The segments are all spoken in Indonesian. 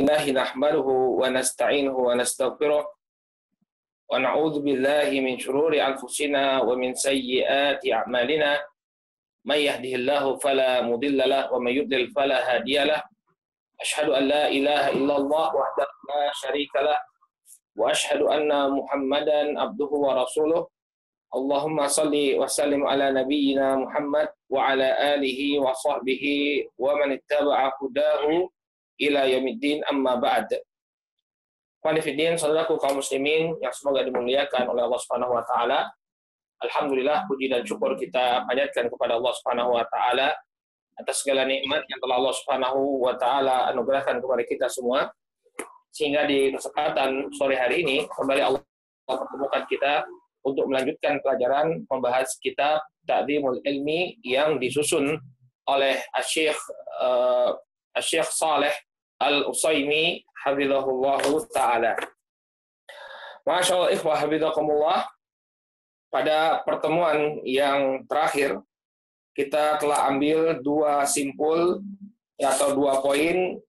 الله نحمده ونستعينه ونستغفره ونعوذ بالله من شرور أنفسنا ومن سيئات أعمالنا من يهده الله فلا مضل له ومن يضلل فلا هادي له أشهد أن لا إله إلا الله وحده لا شريك له وأشهد أن محمدا عبده ورسوله اللهم صل وسلم على نبينا محمد وعلى آله وصحبه ومن اتبع هداه ila yaumiddin amma ba'd. Qanifidin, saudaraku kaum muslimin yang semoga dimuliakan oleh Allah Subhanahu wa taala. Alhamdulillah, puji dan syukur kita panjatkan kepada Allah Subhanahu wa taala atas segala nikmat yang telah Allah Subhanahu wa taala anugerahkan kepada kita semua. Sehingga di kesempatan sore hari ini kembali Allah pertemukan kita untuk melanjutkan pelajaran membahas kitab Ta'dhimul Ilmi yang disusun oleh Syekh Shalih Al-Utsaimin hafizahullahu ta'ala. Masyaallah ikhwah hafizakumullah. Pada pertemuan yang terakhir kita telah ambil dua simpul atau dua poin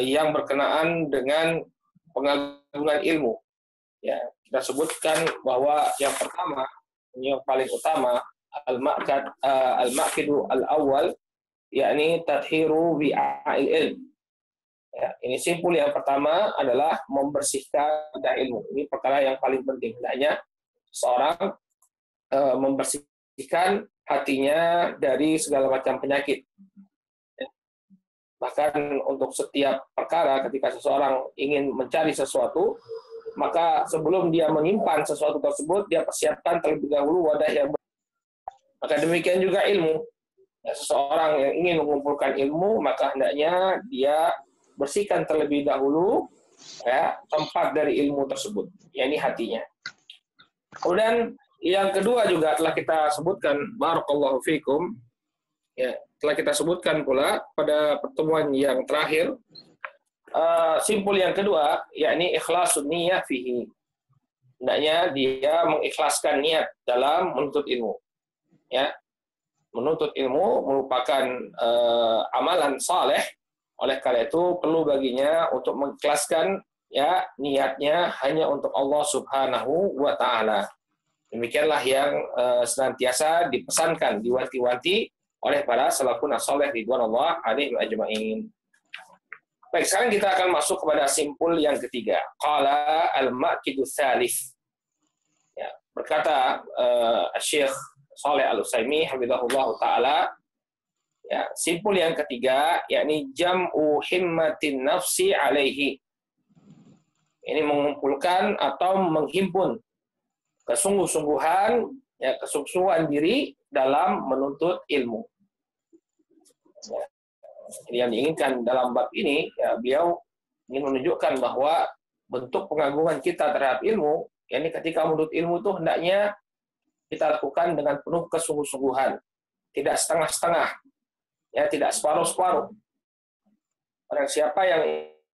yang berkenaan dengan pengagungan ilmu. Ya, kita sebutkan bahwa yang pertama, yang paling utama al-ma'qidu al-awwal yakni tadhiru bi'a'il ilm. Ya, ini simpul yang pertama adalah membersihkan ilmu. Ini perkara yang paling penting. Hendaknya seorang membersihkan hatinya dari segala macam penyakit. Bahkan untuk setiap perkara ketika seseorang ingin mencari sesuatu, maka sebelum dia menyimpan sesuatu tersebut, dia persiapkan terlebih dahulu wadah yang bersih. Maka demikian juga ilmu. Ya, seseorang yang ingin mengumpulkan ilmu, maka hendaknya dia bersihkan terlebih dahulu ya, tempat dari ilmu tersebut, yakni hatinya. Kemudian yang kedua juga telah kita sebutkan, barakallahu fikum, ya, telah kita sebutkan pula pada pertemuan yang terakhir, simpul yang kedua, yakni ikhlasun niyah fihi. Hendaknya dia mengikhlaskan niat dalam menuntut ilmu. Ya, menuntut ilmu merupakan amalan saleh. Oleh karena itu perlu baginya untuk mengikhlaskan ya niatnya hanya untuk Allah Subhanahu wa taala. Demikianlah yang senantiasa dipesankan, diwanti-wanti oleh para salafun saleh ridwanullah alaihim ajmain. Baik, sekarang kita akan masuk kepada simpul yang ketiga. Qala al-ma'qidu tsalits. Ya, berkata Syekh Shalih Al-Utsaimin hafizahullah taala, ya, simpul yang ketiga yakni jam'u himmatin nafsi alaihi. Ini mengumpulkan atau menghimpun kesungguh-sungguhan, ya, kesungguhan diri dalam menuntut ilmu. Ya, yang diinginkan dalam bab ini, ya, beliau ingin menunjukkan bahwa bentuk pengagungan kita terhadap ilmu, yakni ketika menuntut ilmu itu hendaknya kita lakukan dengan penuh kesungguh-sungguhan, tidak setengah-setengah. Ya, tidak separuh-separuh. Orang siapa yang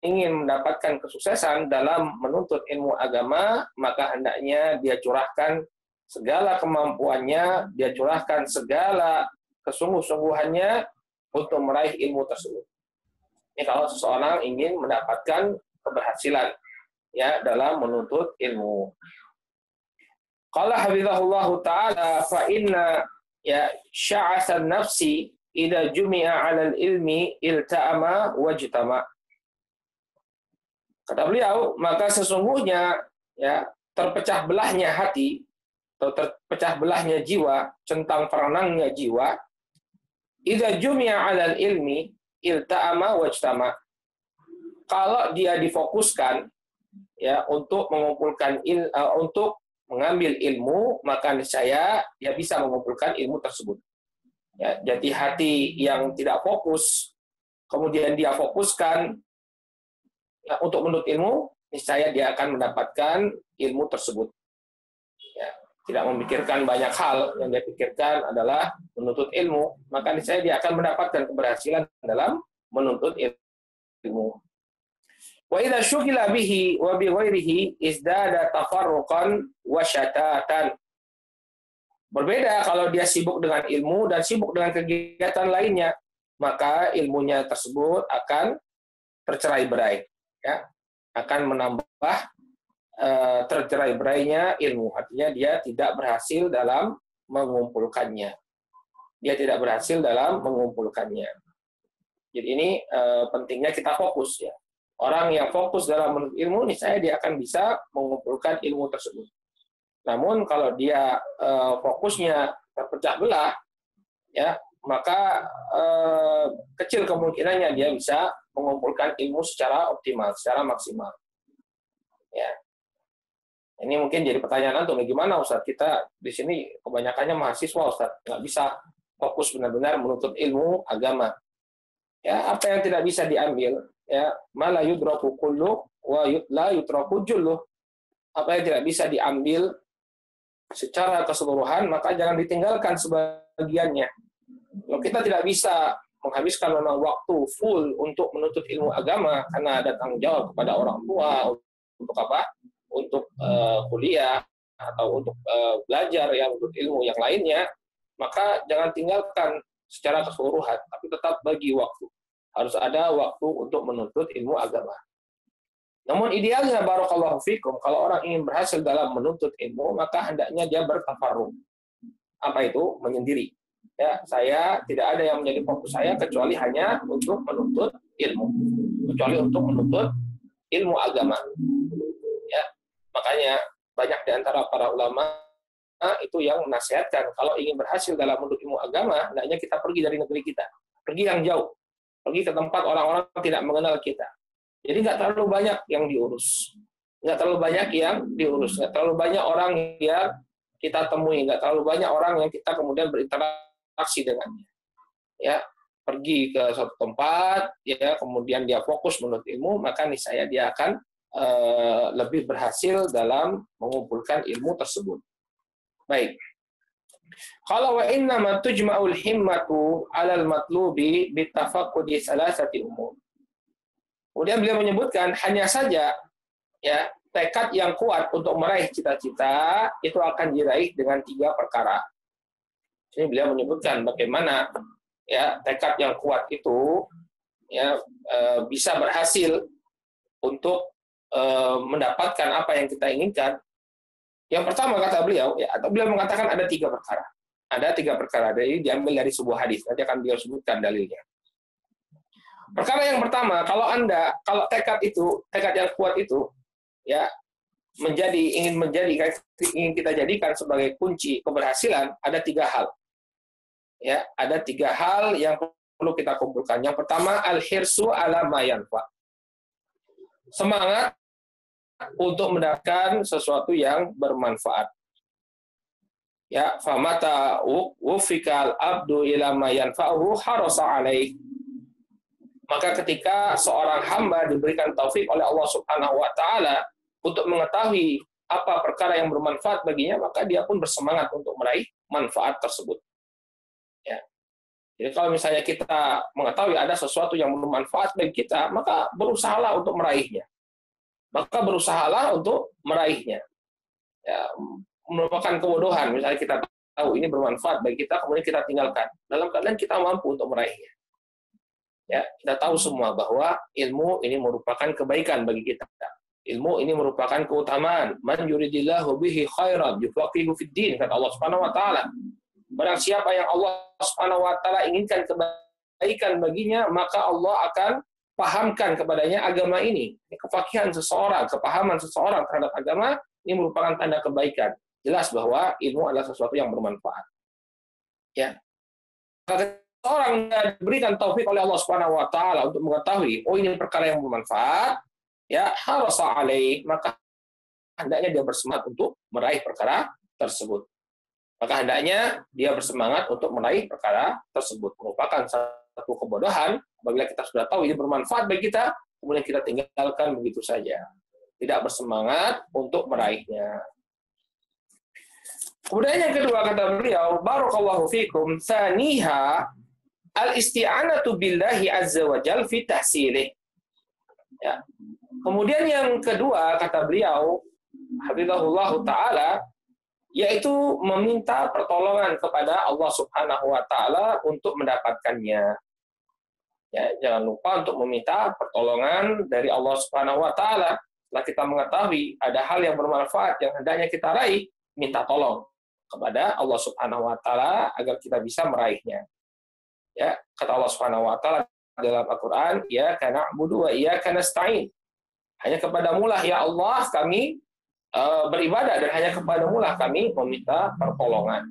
ingin mendapatkan kesuksesan dalam menuntut ilmu agama, maka hendaknya dia curahkan segala kemampuannya, dia curahkan segala kesungguh-sungguhannya untuk meraih ilmu tersebut. Ini kalau seseorang ingin mendapatkan keberhasilan ya dalam menuntut ilmu. Qala hafizahullahu ta'ala fa inna ya sya'athan nafsi idza jumi'a 'alal ilmi ilta'ama wajtama. Kata beliau, maka sesungguhnya ya terpecah belahnya hati atau terpecah belahnya jiwa, centang perenangnya jiwa, idza jumi'a 'alal ilmi ilta'ama wajtama. Kalau dia difokuskan ya untuk mengumpulkan untuk mengambil ilmu, maka niscaya dia bisa mengumpulkan ilmu tersebut. Ya, jadi hati yang tidak fokus, kemudian dia fokuskan ya, untuk menuntut ilmu, niscaya dia akan mendapatkan ilmu tersebut. Ya, tidak memikirkan banyak hal, yang dia pikirkan adalah menuntut ilmu, maka niscaya dia akan mendapatkan keberhasilan dalam menuntut ilmu. Wa idza syughila bihi wa bi ghairihi izdada tafarruqan wa syatatan. Berbeda kalau dia sibuk dengan ilmu dan sibuk dengan kegiatan lainnya, maka ilmunya tersebut akan tercerai-berai, ya, akan menambah tercerai-berainya ilmu. Artinya dia tidak berhasil dalam mengumpulkannya. Dia tidak berhasil dalam mengumpulkannya. Jadi ini pentingnya kita fokus, ya. Orang yang fokus dalam menuntut ilmu, niscaya dia akan bisa mengumpulkan ilmu tersebut. Namun kalau dia fokusnya terpecah belah, ya, maka kecil kemungkinannya dia bisa mengumpulkan ilmu secara optimal, secara maksimal. Ya. Ini mungkin jadi pertanyaan antum, gimana Ustaz? Kita di sini kebanyakannya mahasiswa, Ustaz, nggak bisa fokus benar-benar menuntut ilmu agama. Ya, apa yang tidak bisa diambil, ya, ma la yudraku kullu wa la yutraku jullu. Apa yang tidak bisa diambil secara keseluruhan, maka jangan ditinggalkan sebagiannya. Kalau kita tidak bisa menghabiskan memang waktu full untuk menuntut ilmu agama karena ada tanggung jawab kepada orang tua untuk apa? Untuk kuliah atau untuk belajar yang untuk ilmu yang lainnya, maka jangan tinggalkan secara keseluruhan, tapi tetap bagi waktu. Harus ada waktu untuk menuntut ilmu agama. Namun idealnya, barakallahu fikum, kalau orang ingin berhasil dalam menuntut ilmu, maka hendaknya dia bertafarruq. Apa itu? Menyendiri. Ya, saya tidak ada yang menjadi fokus saya kecuali hanya untuk menuntut ilmu, kecuali untuk menuntut ilmu agama. Ya, makanya banyak di antara para ulama itu yang menasihatkan kalau ingin berhasil dalam menuntut ilmu agama, hendaknya kita pergi dari negeri kita, pergi yang jauh, pergi ke tempat orang-orang tidak mengenal kita. Jadi nggak terlalu banyak yang diurus, nggak terlalu banyak yang diurus, nggak terlalu banyak orang yang kita temui, nggak terlalu banyak orang yang kita kemudian berinteraksi dengannya. Ya, pergi ke suatu tempat, ya, kemudian dia fokus menuntut ilmu, maka niscaya dia akan lebih berhasil dalam mengumpulkan ilmu tersebut. Baik. Kalau wa inna ma tujma'ul himmatu 'alal matlubi bitafaqqudi salasati umur. Kemudian beliau menyebutkan hanya saja, ya, tekad yang kuat untuk meraih cita-cita itu akan diraih dengan 3 perkara. Ini beliau menyebutkan bagaimana, ya, tekad yang kuat itu, ya, bisa berhasil untuk mendapatkan apa yang kita inginkan. Yang pertama kata beliau, ya, atau beliau mengatakan ada 3 perkara. Ada 3 perkara, dari diambil dari sebuah hadis. Nanti akan beliau sebutkan dalilnya. Perkara yang pertama, kalau tekad yang kuat itu, ya, ingin kita jadikan sebagai kunci keberhasilan, ada 3 hal. Ya, ada 3 hal yang perlu kita kumpulkan. Yang pertama, al-hirsu ala ma yanfa. Semangat untuk mendapatkan sesuatu yang bermanfaat. Ya, famata wufikal abdu ila ma yanfa'uhu harasa alaih. Maka ketika seorang hamba diberikan taufik oleh Allah Subhanahu wa taala untuk mengetahui apa perkara yang bermanfaat baginya, maka dia pun bersemangat untuk meraih manfaat tersebut. Ya. Jadi kalau misalnya kita mengetahui ada sesuatu yang bermanfaat bagi kita, maka berusahalah untuk meraihnya. Ya, merupakan kebodohan misalnya kita tahu ini bermanfaat bagi kita, kemudian kita tinggalkan dalam keadaan kita mampu untuk meraihnya. Ya, kita tahu semua bahwa ilmu ini merupakan kebaikan bagi kita. Ilmu ini merupakan keutamaan. Man yuridillahu bihi khairan yufaqihu fid din, kata Allah Subhanahu wa taala. Barang siapa yang Allah Subhanahu wa taala inginkan kebaikan baginya, maka Allah akan pahamkan kepadanya agama ini. Kefakihan seseorang, kepahaman seseorang terhadap agama ini merupakan tanda kebaikan. Jelas bahwa ilmu adalah sesuatu yang bermanfaat. Ya. Kalau orang diberikan taufik oleh Allah Subhanahu wa taala untuk mengetahui, oh ini perkara yang bermanfaat, ya, harasa alaih, maka hendaknya dia bersemangat untuk meraih perkara tersebut. Maka hendaknya dia bersemangat untuk meraih perkara tersebut. Merupakan satu kebodohan apabila kita sudah tahu ini bermanfaat bagi kita, kemudian kita tinggalkan begitu saja. Tidak bersemangat untuk meraihnya. Kemudian yang kedua kata beliau, barakallahu fikum, tsaniha al-isti'anatu billahi azza wa jalla fi tahsilih. Ya. Kemudian yang kedua kata beliau, hafizahullahu taala, yaitu meminta pertolongan kepada Allah Subhanahu wa taala untuk mendapatkannya. Ya, jangan lupa untuk meminta pertolongan dari Allah Subhanahu wa taala. Setelah kita mengetahui ada hal yang bermanfaat yang hendaknya kita raih, minta tolong kepada Allah Subhanahu wa taala agar kita bisa meraihnya. Ya, kata Allah Subhanahu wa taala dalam Al-Qur'an, "Ya kana na'budu wa iyyaka nasta'in." Hanya kepadamu lah ya Allah kami beribadah, dan hanya kepadamu lah kami meminta pertolongan.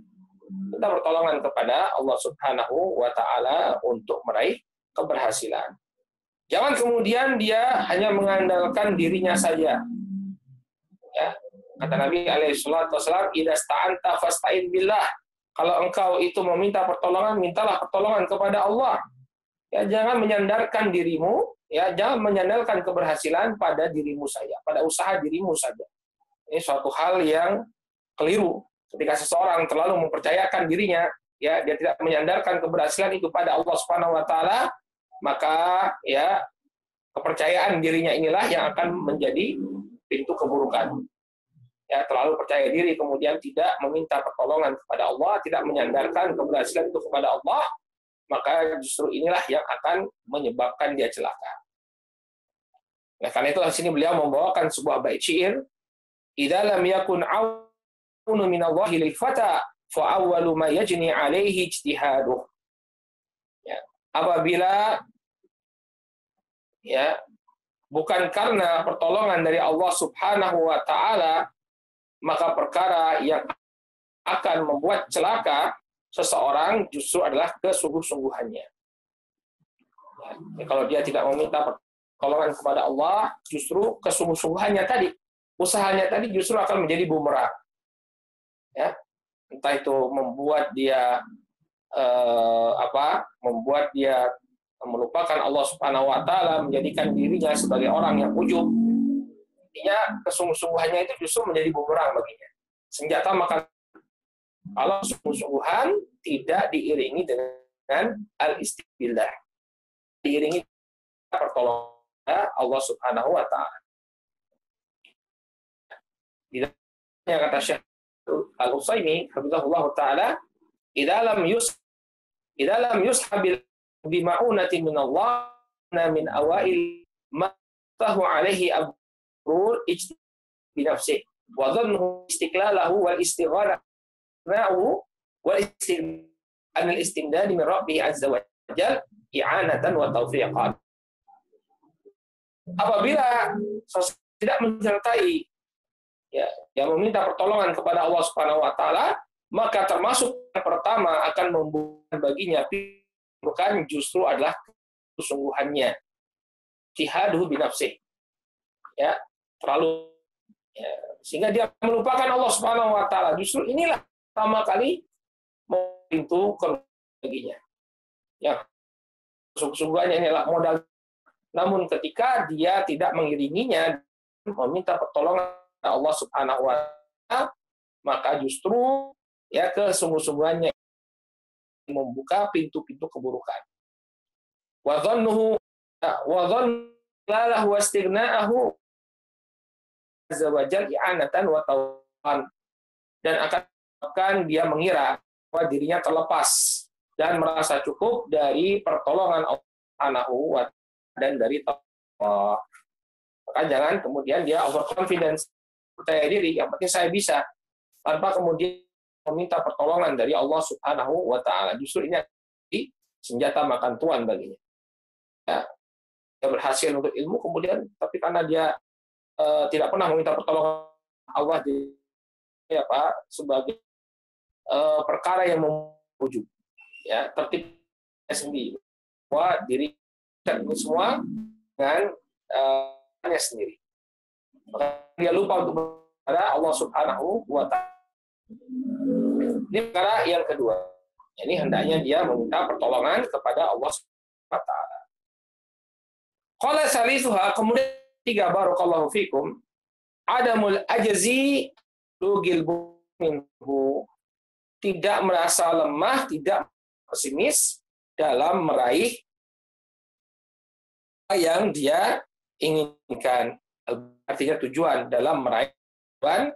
Minta pertolongan kepada Allah Subhanahu wa taala untuk meraih keberhasilan. Jangan kemudian dia hanya mengandalkan dirinya saja. Ya, kata Nabi alaihi salatu wasallam, "Idza sta'anta fasta'in billah." Kalau engkau itu meminta pertolongan, mintalah pertolongan kepada Allah. Ya, jangan menyandarkan dirimu, ya, jangan menyandarkan keberhasilan pada dirimu saja, pada usaha dirimu saja. Ini suatu hal yang keliru. Ketika seseorang terlalu mempercayakan dirinya, ya, dia tidak menyandarkan keberhasilan itu pada Allah Subhanahu wa taala, maka ya kepercayaan dirinya inilah yang akan menjadi pintu keburukan. Ya, terlalu percaya diri kemudian tidak meminta pertolongan kepada Allah, tidak menyandarkan keberhasilan itu kepada Allah, maka justru inilah yang akan menyebabkan dia celaka. Nah, karena itu di sini beliau membawakan sebuah bait syair, "Idza lam yakun aunu minallahi lil fata fa awwalu ma yajni alaihi ijtihaduh." Ya, apabila ya bukan karena pertolongan dari Allah Subhanahu wa taala, maka perkara yang akan membuat celaka seseorang justru adalah kesungguh-sungguhannya. Ya, kalau dia tidak meminta pertolongan kepada Allah, justru kesungguh-sungguhannya tadi, usahanya tadi justru akan menjadi bumerang. Ya, entah itu membuat dia membuat dia melupakan Allah Subhanahu wa taala, menjadikan dirinya sebagai orang yang ujub. Intinya kesungguh-sungguhannya itu justru menjadi bumerang baginya. Senjata makan kalau sungguh-sungguhan tidak diiringi dengan al-istighfar, diiringi pertolongan Allah Subhanahu wa taala. Di dalamnya kata Syekh Al-Utsaimin hafizahullah taala, idza lam yushabil bima'unatin min Allah min awail ma tahu alaihi abrur bi nafsihi wa dhannu istiqlalahu wal istighana'u wal istimdad min rabbih azza wa jalla i'anatan wa taufiqan. Apabila tidak menyertai ya, yang meminta pertolongan kepada Allah Subhanahu wa taala, maka termasuk yang pertama akan membuat baginya bukan justru adalah kesungguhannya. Jihadu binafsih. Ya, terlalu ya, sehingga dia melupakan Allah Subhanahu wa taala. Justru inilah pertama kali pintu baginya. Ya, sungguh-sungguhannya inilah modal. Namun ketika dia tidak mengiringinya meminta pertolongan Allah Subhanahu wa taala, maka justru ya kesungguh-sungguhannya membuka pintu-pintu keburukan. Wa dhannuhu wa dhannahu wastighna'ahu azza wa jalla i'anatan wa tawfiqan, dan akan dia mengira bahwa dirinya terlepas dan merasa cukup dari pertolongan Allah Subhanahu wa taala dan dari Allah. Maka jangan kemudian dia overconfidence, percaya diri, yang penting saya bisa, tanpa kemudian meminta pertolongan dari Allah Subhanahu wa taala. Justru ini senjata makan tuan baginya. Ya, dia berhasil untuk ilmu kemudian, tapi karena dia tidak pernah meminta pertolongan Allah sebagai perkara yang memujuk, ya, tertibnya sendiri, bahwa diri ini semua dengan hanya sendiri. Maka dia lupa untuk kepada Allah Subhanahu wa taala. Ini perkara yang kedua. Ini hendaknya dia meminta pertolongan kepada Allah Subhanahu wa taala. Qala salisuha, kemudian tiga, barakallahu fikum, adamul ajzi lugil minhu, tidak merasa lemah, tidak pesimis dalam meraih yang dia inginkan. Artinya tujuan dalam meraih tujuan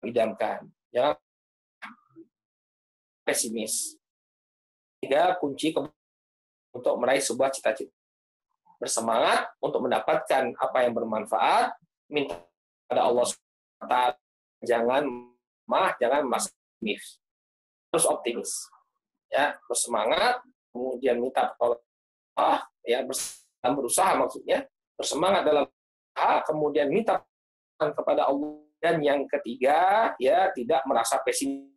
idamkan. Jangan pesimis. Tiga kunci untuk meraih sebuah cita-cita. Bersemangat untuk mendapatkan apa yang bermanfaat, minta pada Allah SWT, jangan merasa optimis, terus optimis. Ya, bersemangat, kemudian minta pertolongan Allah, ya, berusaha maksudnya, bersemangat dalam usaha, kemudian minta kepada Allah, dan yang ketiga, ya, tidak merasa pesimis.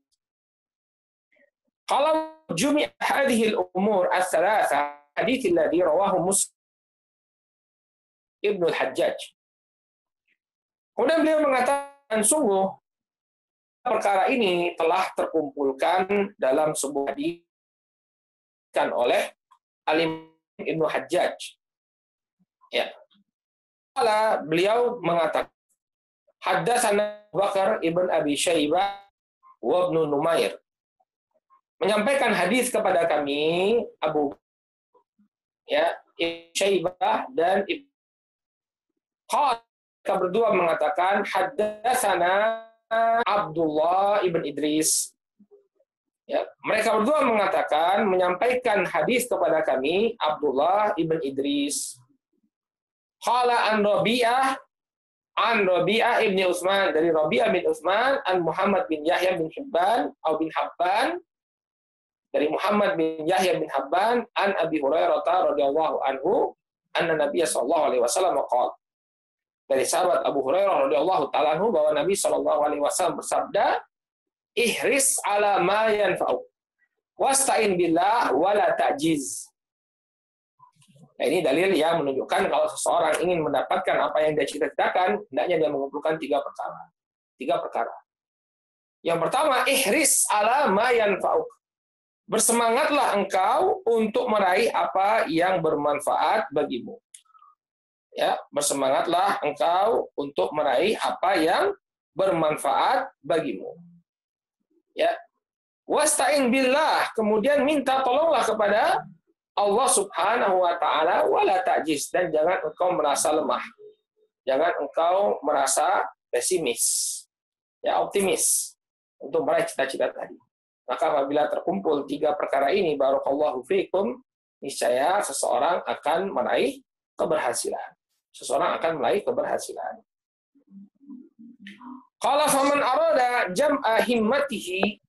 Kalau jumi' hadhil umur as-salasa hadits alladhi rawahu Muslim Ibnu Hajjaj. Kemudian beliau mengatakan, sungguh perkara ini telah terkumpulkan dalam sebuah hadits oleh Alim Ibnu Hajjaj. Ya. Beliau mengatakan, haddatsana Bakar ibn Abi Syaibah wa Ibnu Numair. Menyampaikan hadis kepada kami Abu Syaibah dan mereka berdua mengatakan haddatsana Abdullah ibn Idris. Ya, mereka berdua mengatakan menyampaikan hadis kepada kami Abdullah ibn Idris. Qala an Rabi'ah ibn Utsman, dari Rabi'ah bin Utsman, an Muhammad bin Yahya bin Hibban atau bin Habban, dari Muhammad bin Yahya bin Habban, an Abi Hurairah radhiyallahu anhu, anna Nabiy sallallahu alaihi wasallam qala, dari sahabat Abu Hurairah radhiyallahu taala anhu bahwa Nabi sallallahu alaihi wasallam bersabda, ihris ala ma yanfa'u wasta'in billah wala ta'jiz. Nah, ini dalil yang menunjukkan kalau seseorang ingin mendapatkan apa yang dia cita-citakan, hendaknya dia mengumpulkan tiga perkara. Yang pertama, ihris ala ma yanfa'u. Bersemangatlah engkau untuk meraih apa yang bermanfaat bagimu. Ya, bersemangatlah engkau untuk meraih apa yang bermanfaat bagimu. Ya. Wasta'in billah, kemudian minta tolonglah kepada Allah Subhanahu wa taala, wala ta'jiz, dan jangan engkau merasa lemah. Jangan engkau merasa pesimis. Ya, optimis untuk meraih cita-cita tadi. Maka apabila terkumpul tiga perkara ini, barakallahu fiikum, niscaya seseorang akan meraih keberhasilan. Qala faman arada jam'a himmatihi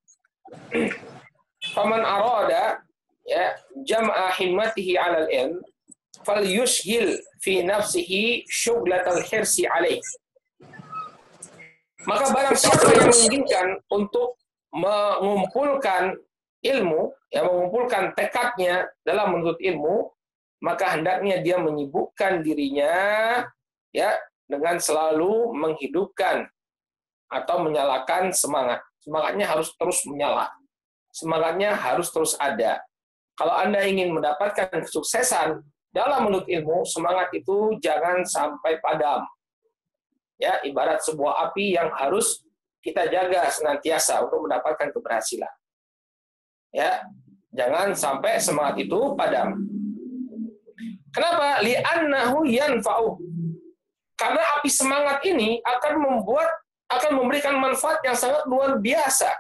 jam'a himmatihi 'ala al-ilm falyushghil fi nafsihi syughlatal hirsi 'alaih. Maka barang siapa yang menginginkan untuk mengumpulkan ilmu, mengumpulkan tekadnya dalam menuntut ilmu, maka hendaknya dia menyibukkan dirinya dengan selalu menghidupkan atau menyalakan semangat. Semangatnya harus terus menyala. Semangatnya harus terus ada. Kalau Anda ingin mendapatkan kesuksesan dalam menuntut ilmu, semangat itu jangan sampai padam. Ya, ibarat sebuah api yang harus kita jaga senantiasa untuk mendapatkan keberhasilan. Ya, jangan sampai semangat itu padam. Kenapa? Li'annahu yanfa'u. Karena api semangat ini akan memberikan manfaat yang sangat luar biasa,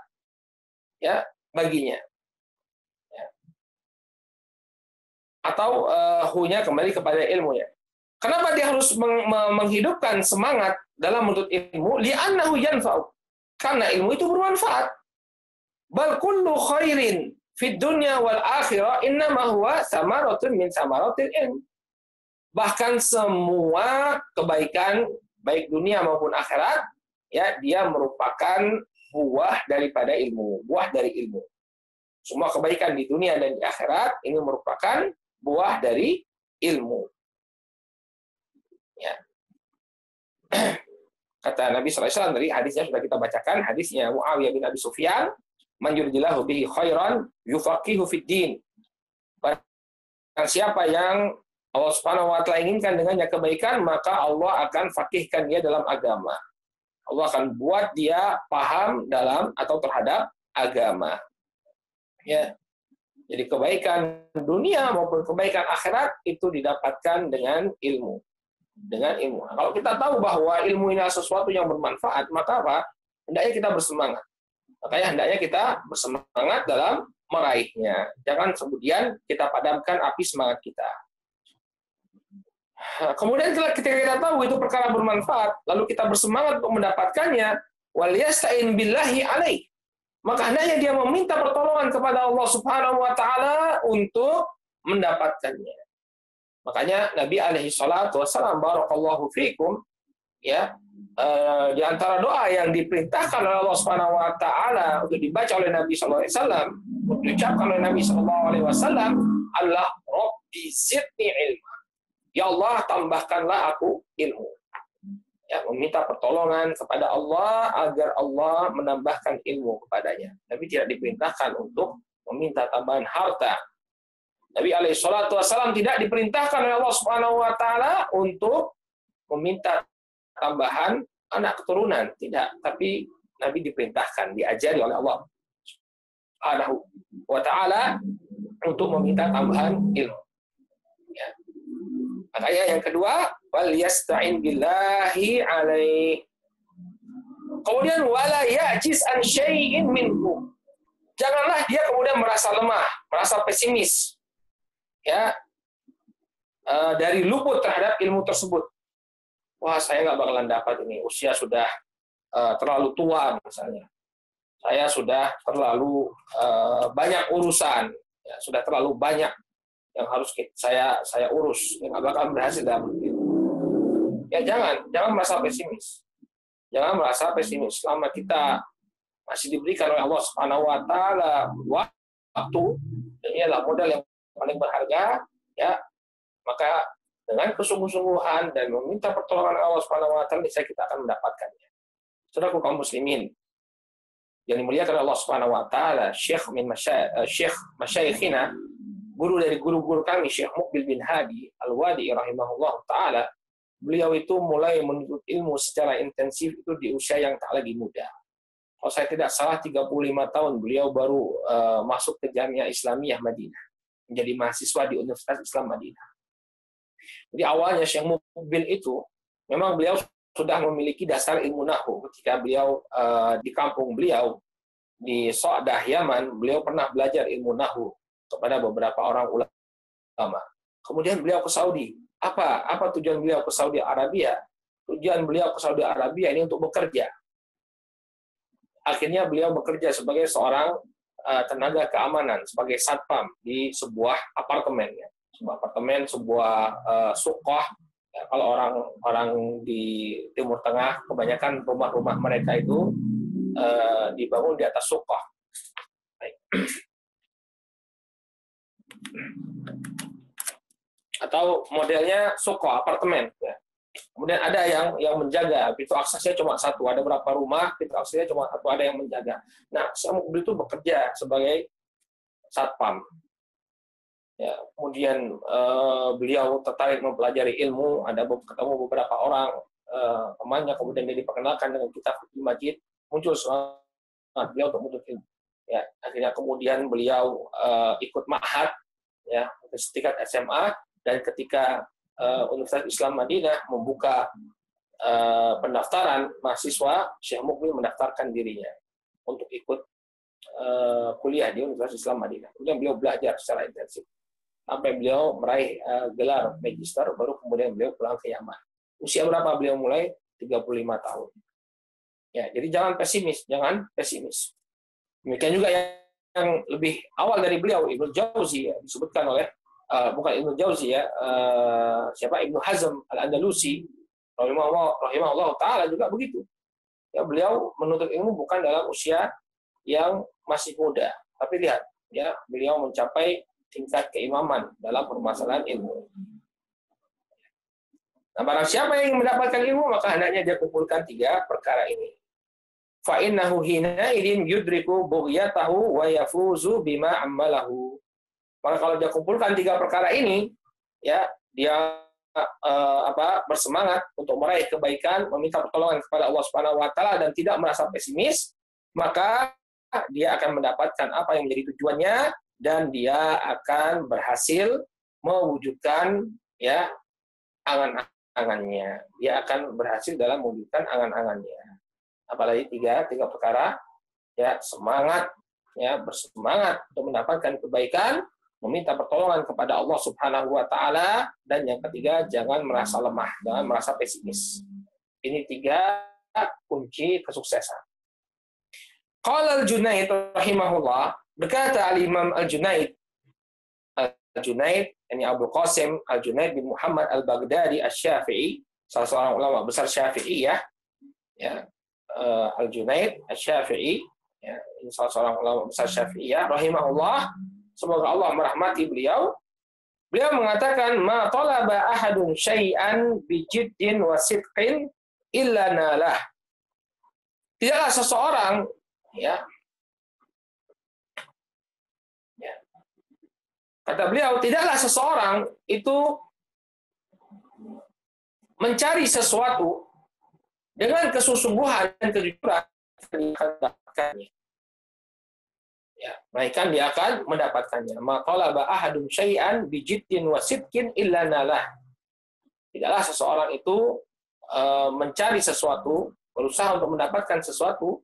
ya, baginya. Ya. Atau hunya kembali kepada ilmunya. Kenapa dia harus menghidupkan semangat dalam menuntut ilmu? Li'annahu yanfa'u. Karena ilmu itu bermanfaat. Bal kullu khairin fid dunya wal akhirah innama huwa samaratun min samaratil ilm. Bahkan semua kebaikan baik dunia maupun akhirat, ya, dia merupakan buah daripada ilmu, buah dari ilmu. Semua kebaikan di dunia dan di akhirat ini merupakan buah dari ilmu. Ya. Kata Nabi sallallahu alaihi wasallam, dari hadisnya sudah kita bacakan, hadisnya Muawiyah bin Abi Sufyan, man yuridillahu bihi khairan yufaqihu fid din. Barang siapa yang Allah Subhanahu wa taala inginkan dengannya kebaikan, maka Allah akan fakihkan dia dalam agama. Allah akan buat dia paham dalam atau terhadap agama. Ya. Jadi kebaikan dunia maupun kebaikan akhirat itu didapatkan dengan ilmu. Dengan ilmu. Kalau kita tahu bahwa ilmu ini adalah sesuatu yang bermanfaat, maka apa? Hendaknya kita bersemangat. Makanya hendaknya kita bersemangat dalam meraihnya. Jangan kemudian kita padamkan api semangat kita. Kemudian ketika kita tahu itu perkara bermanfaat, lalu kita bersemangat untuk mendapatkannya, wal yasta'in billahi alaih. Maka hendaknya dia meminta pertolongan kepada Allah Subhanahu wa taala untuk mendapatkannya. Makanya Nabi alaihi salatu wasallam, barakallahu fikum, ya, di antara doa yang diperintahkan oleh Allah Subhanahu wa taala untuk dibaca oleh Nabi sallallahu alaihi wasallam, untuk diucapkan oleh Nabi sallallahu alaihi wasallam, Allah Rabbi zidni ilma. Ya Allah, tambahkanlah aku ilmu. Ya, meminta pertolongan kepada Allah agar Allah menambahkan ilmu kepadanya. Nabi tidak diperintahkan untuk meminta tambahan harta. Nabi alaihi salatu wasallam tidak diperintahkan oleh Allah Subhanahu wa taala untuk meminta tambahan anak keturunan, tidak, tapi Nabi diperintahkan, diajari oleh Allah Subhanahu wa taala untuk meminta tambahan ilmu. Ya. Makanya yang kedua, wal yasta'in billahi alaih. Kemudian wala ya'jiz an syai'in minhu. Janganlah dia kemudian merasa lemah, merasa pesimis. Ya. Dari luput terhadap ilmu tersebut. Wah, saya nggak bakalan dapat ini. Usia sudah terlalu tua misalnya. Saya sudah terlalu banyak urusan. Ya, sudah terlalu banyak yang harus saya urus, yang nggak bakal berhasil dalam hidup. Ya jangan merasa pesimis. Jangan merasa pesimis. Selama kita masih diberikan oleh Allah Subhanahu wa taala waktu, ini adalah modal yang paling berharga, ya, maka dengan kesungguh-sungguhan dan meminta pertolongan Allah Subhanahu wa taala, kita akan mendapatkannya. Saudaraku kaum muslimin yang dimuliakan Allah Subhanahu wa taala, Syekh Masyayikhina, guru dari guru-guru kami, Syekh Muqbil bin Hadi Al-Wadi rahimahullah ta'ala, beliau itu mulai menuntut ilmu secara intensif itu di usia yang tak lagi muda. Kalau saya tidak salah 35 tahun beliau baru masuk ke Jamiah Islamiyah Madinah, menjadi mahasiswa di Universitas Islam Madinah. Jadi awalnya Syekh Muqbil itu memang beliau sudah memiliki dasar ilmu nahwu. Ketika beliau di kampung beliau di Sa'dah, Yaman, beliau pernah belajar ilmu nahwu kepada beberapa orang ulama. Kemudian beliau ke Saudi. Apa tujuan beliau ke Saudi Arabia? Tujuan beliau ke Saudi Arabia ini untuk bekerja. Akhirnya beliau bekerja sebagai seorang tenaga keamanan, sebagai satpam di sebuah apartemen, ya. Sebuah suqah. Ya, kalau orang di Timur Tengah, kebanyakan rumah-rumah mereka itu dibangun di atas suqah. Baik. Atau modelnya suko, apartemen. Ya. Kemudian ada yang menjaga, pintu aksesnya cuma satu. Ada berapa rumah, pintu aksesnya cuma satu, ada yang menjaga. Nah, Syekh Muqbil itu bekerja sebagai satpam. Ya, kemudian beliau tertarik mempelajari ilmu, ketemu beberapa orang temannya, kemudian dia diperkenalkan dengan kitab Majid, muncul semangat beliau untuk menuntut ilmu. Ya, akhirnya kemudian beliau ikut ma'had, ya, setingkat SMA, dan ketika Universitas Islam Madinah membuka pendaftaran mahasiswa, Syekh Muqbil mendaftarkan dirinya untuk ikut kuliah di Universitas Islam Madinah. Kemudian beliau belajar secara intensif sampai beliau meraih gelar magister, baru kemudian beliau pulang ke Yaman. Usia berapa beliau mulai? 35 tahun. Ya, jadi jangan pesimis. Demikian juga yang lebih awal dari beliau, Ibnu Jauzi, ya, disebutkan oleh bukan Ibnu Jauzi, ya, siapa, Ibnu Hazm Al-Andalusi rahimahullah taala juga begitu. Ya, beliau menuntut ilmu bukan dalam usia yang masih muda, tapi lihat, ya, beliau mencapai tingkat keimaman dalam permasalahan ilmu. Nah, barang siapa yang ingin mendapatkan ilmu, maka hendaknya dia kumpulkan 3 perkara ini. Fa innahu hina idin yudriku bughyatahu wa yafuzu bima ammalahu. Maka kalau dia kumpulkan 3 perkara ini, ya, dia bersemangat untuk meraih kebaikan, meminta pertolongan kepada Allah Subhanahu wa taala dan tidak merasa pesimis, maka dia akan mendapatkan apa yang menjadi tujuannya dan dia akan berhasil mewujudkan, ya, angan-angannya. Dia akan berhasil dalam mewujudkan angan-angannya. Apalagi tiga perkara ya semangat, ya bersemangat untuk mendapatkan kebaikan, meminta pertolongan kepada Allah Subhanahu wa taala, dan yang ketiga jangan merasa lemah, jangan merasa pesimis. Ini 3 kunci kesuksesan. Qala Al-Junaid rahimahullah, berkata Al-Imam Al-Junaid, ini Abu Qasim Al-Junaid bin Muhammad Al-Baghdadi Asy-Syafi'i, salah seorang ulama besar Syafi'i ya. Al-Junaid Asy-Syafi'i, ya, ini salah seorang ulama besar Syafi'i ya, rahimahullah, semoga Allah merahmati beliau. Beliau mengatakan, ma talaba ahadun syai'an bi jiddin wa sidqin illa nalah. Tidaklah seseorang kata beliau, tidaklah seseorang itu mencari sesuatu dengan kesungguhan dan kejujuran, melainkan dia akan mendapatkannya. Ma talaba ahadun syai'an bi jiddin wa sidqin illa nalah. Tidaklah seseorang itu mencari sesuatu, berusaha untuk mendapatkan sesuatu,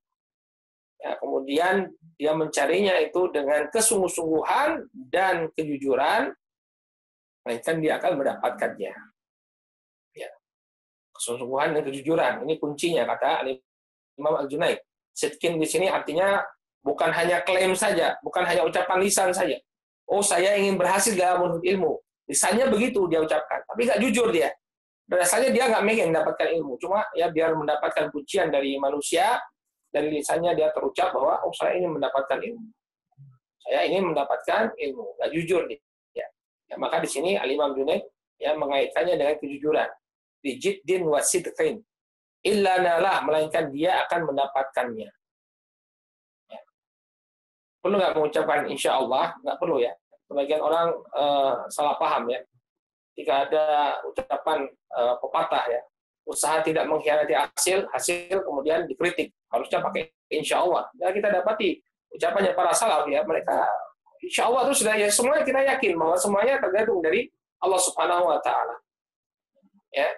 ya, kemudian dia mencarinya itu dengan kesungguh-sungguhan dan kejujuran, melainkan dia akan mendapatkannya. Ya. Kesungguhan dan kejujuran, ini kuncinya, kata Imam Al-Junaid. Sidqin di sini artinya bukan hanya klaim saja, bukan hanya ucapan lisan saja. Oh, saya ingin berhasil dalam menuntut ilmu. Lisannya begitu dia ucapkan, tapi nggak jujur dia. Rasanya dia nggak ingin mendapatkan ilmu, cuma ya biar mendapatkan pujian dari manusia, dari lisannya dia terucap bahwa oh saya ingin mendapatkan ilmu. Saya ingin mendapatkan ilmu, nggak jujur dia. Ya, maka di sini Al-Imam Junaid ya mengaitkannya dengan kejujuran. Bi jiddin wa sidqin illa nalah, melainkan dia akan mendapatkannya. Ya. Perlu nggak mengucapkan insya Allah? Nggak perlu ya. Sebagian orang salah paham ya. Jika ada ucapan pepatah ya, usaha tidak mengkhianati hasil kemudian dikritik, harusnya pakai insya Allah. Dan kita dapati ucapannya para salaf ya, mereka insya Allah itu sudah ya, semuanya kita yakin bahwa semuanya tergantung dari Allah Subhanahu wa taala. Ya.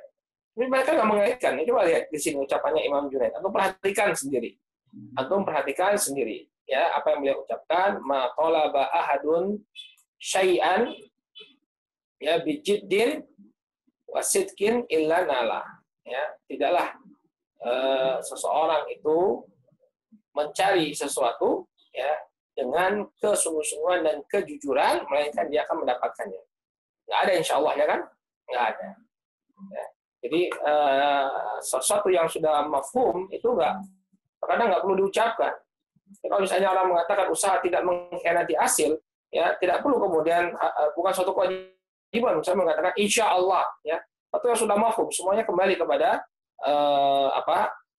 Ini mereka nggak mengaitkan. Coba lihat di sini ucapannya Imam Junaid. Atau perhatikan sendiri. Ya, apa yang beliau ucapkan, ma talaba ahadun syai'an ya bijiddin wasidkin illa nala. Ya, tidaklah seseorang itu mencari sesuatu ya dengan kesungguh-sungguhan dan kejujuran, melainkan dia akan mendapatkannya. Nggak ada insya Allah ya kan? Nggak ada. Ya. Jadi sesuatu yang sudah mafhum itu kadang nggak perlu diucapkan. Kalau misalnya orang mengatakan usaha tidak mengkhianati hasil, ya tidak perlu kemudian bukan suatu kewajiban misalnya mengatakan insya Allah, ya atau yang sudah mafhum, semuanya kembali kepada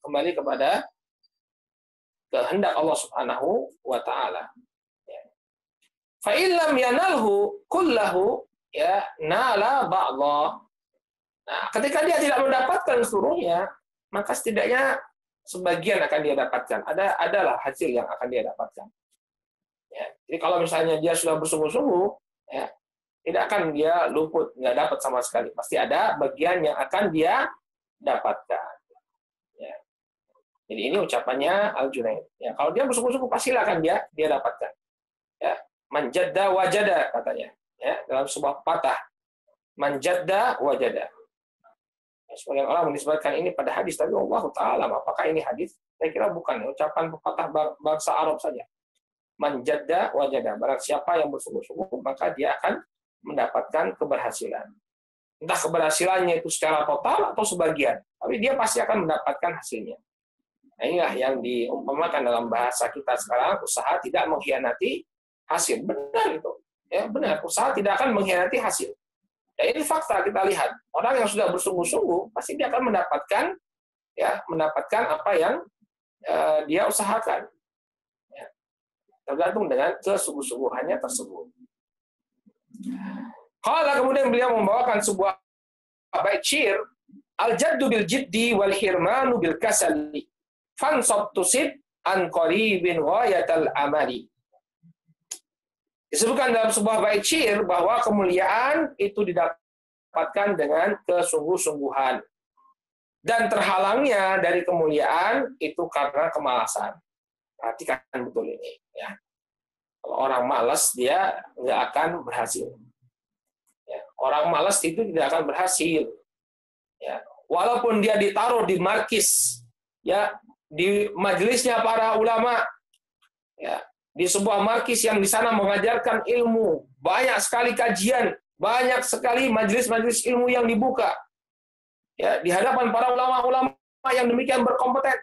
kembali kepada kehendak Allah Subhanahu wa taala. Fa illam yanalhu kullahu ya nala ba'dha. Nah, ketika dia tidak mendapatkan seluruhnya, maka setidaknya sebagian akan dia dapatkan. Adalah hasil yang akan dia dapatkan. Ya, jadi kalau misalnya dia sudah bersungguh-sungguh, ya, tidak akan dia luput, nggak dapat sama sekali. Pasti ada bagian yang akan dia dapatkan. Ya. Jadi ini ucapannya Al-Junaid. Ya, kalau dia bersungguh-sungguh, pastilah akan dia dapatkan. Ya, manjadda wajada katanya. Ya, dalam sebuah patah, manjadda wajada. Sebagian orang menisbatkan ini pada hadis, tapi Allah Ta'ala, apakah ini hadis? Saya kira bukan, ucapan pepatah bangsa Arab saja. Manjadda wajada, barang siapa yang bersungguh-sungguh, maka dia akan mendapatkan keberhasilan. Entah keberhasilannya itu secara total atau sebagian, tapi dia pasti akan mendapatkan hasilnya. Nah, inilah yang diumpamakan dalam bahasa kita sekarang, usaha tidak mengkhianati hasil. Benar itu. Ya, benar, usaha tidak akan mengkhianati hasil. Ya, ini fakta kita lihat. Orang yang sudah bersungguh-sungguh pasti dia akan mendapatkan apa yang dia usahakan. Ya. Tergantung dengan kesungguh-sungguhannya tersebut. Kalau kemudian beliau membawakan sebuah bait syair, al-jaddu bil jiddi wal hirmanu bil kasali fansab tusid an qaribin ghayatal amali. Disebutkan dalam sebuah bait syair bahwa kemuliaan itu didapatkan dengan kesungguh-sungguhan. Dan terhalangnya dari kemuliaan itu karena kemalasan. Perhatikan betul ini. Ya. Kalau orang malas, dia nggak akan berhasil. Ya. Orang malas itu tidak akan berhasil. Ya. Walaupun dia ditaruh di markis, ya, di majelisnya para ulama, ya, di sebuah markis yang di sana mengajarkan ilmu, banyak sekali kajian, banyak sekali majelis-majelis ilmu yang dibuka, ya, di hadapan para ulama-ulama yang demikian berkompeten.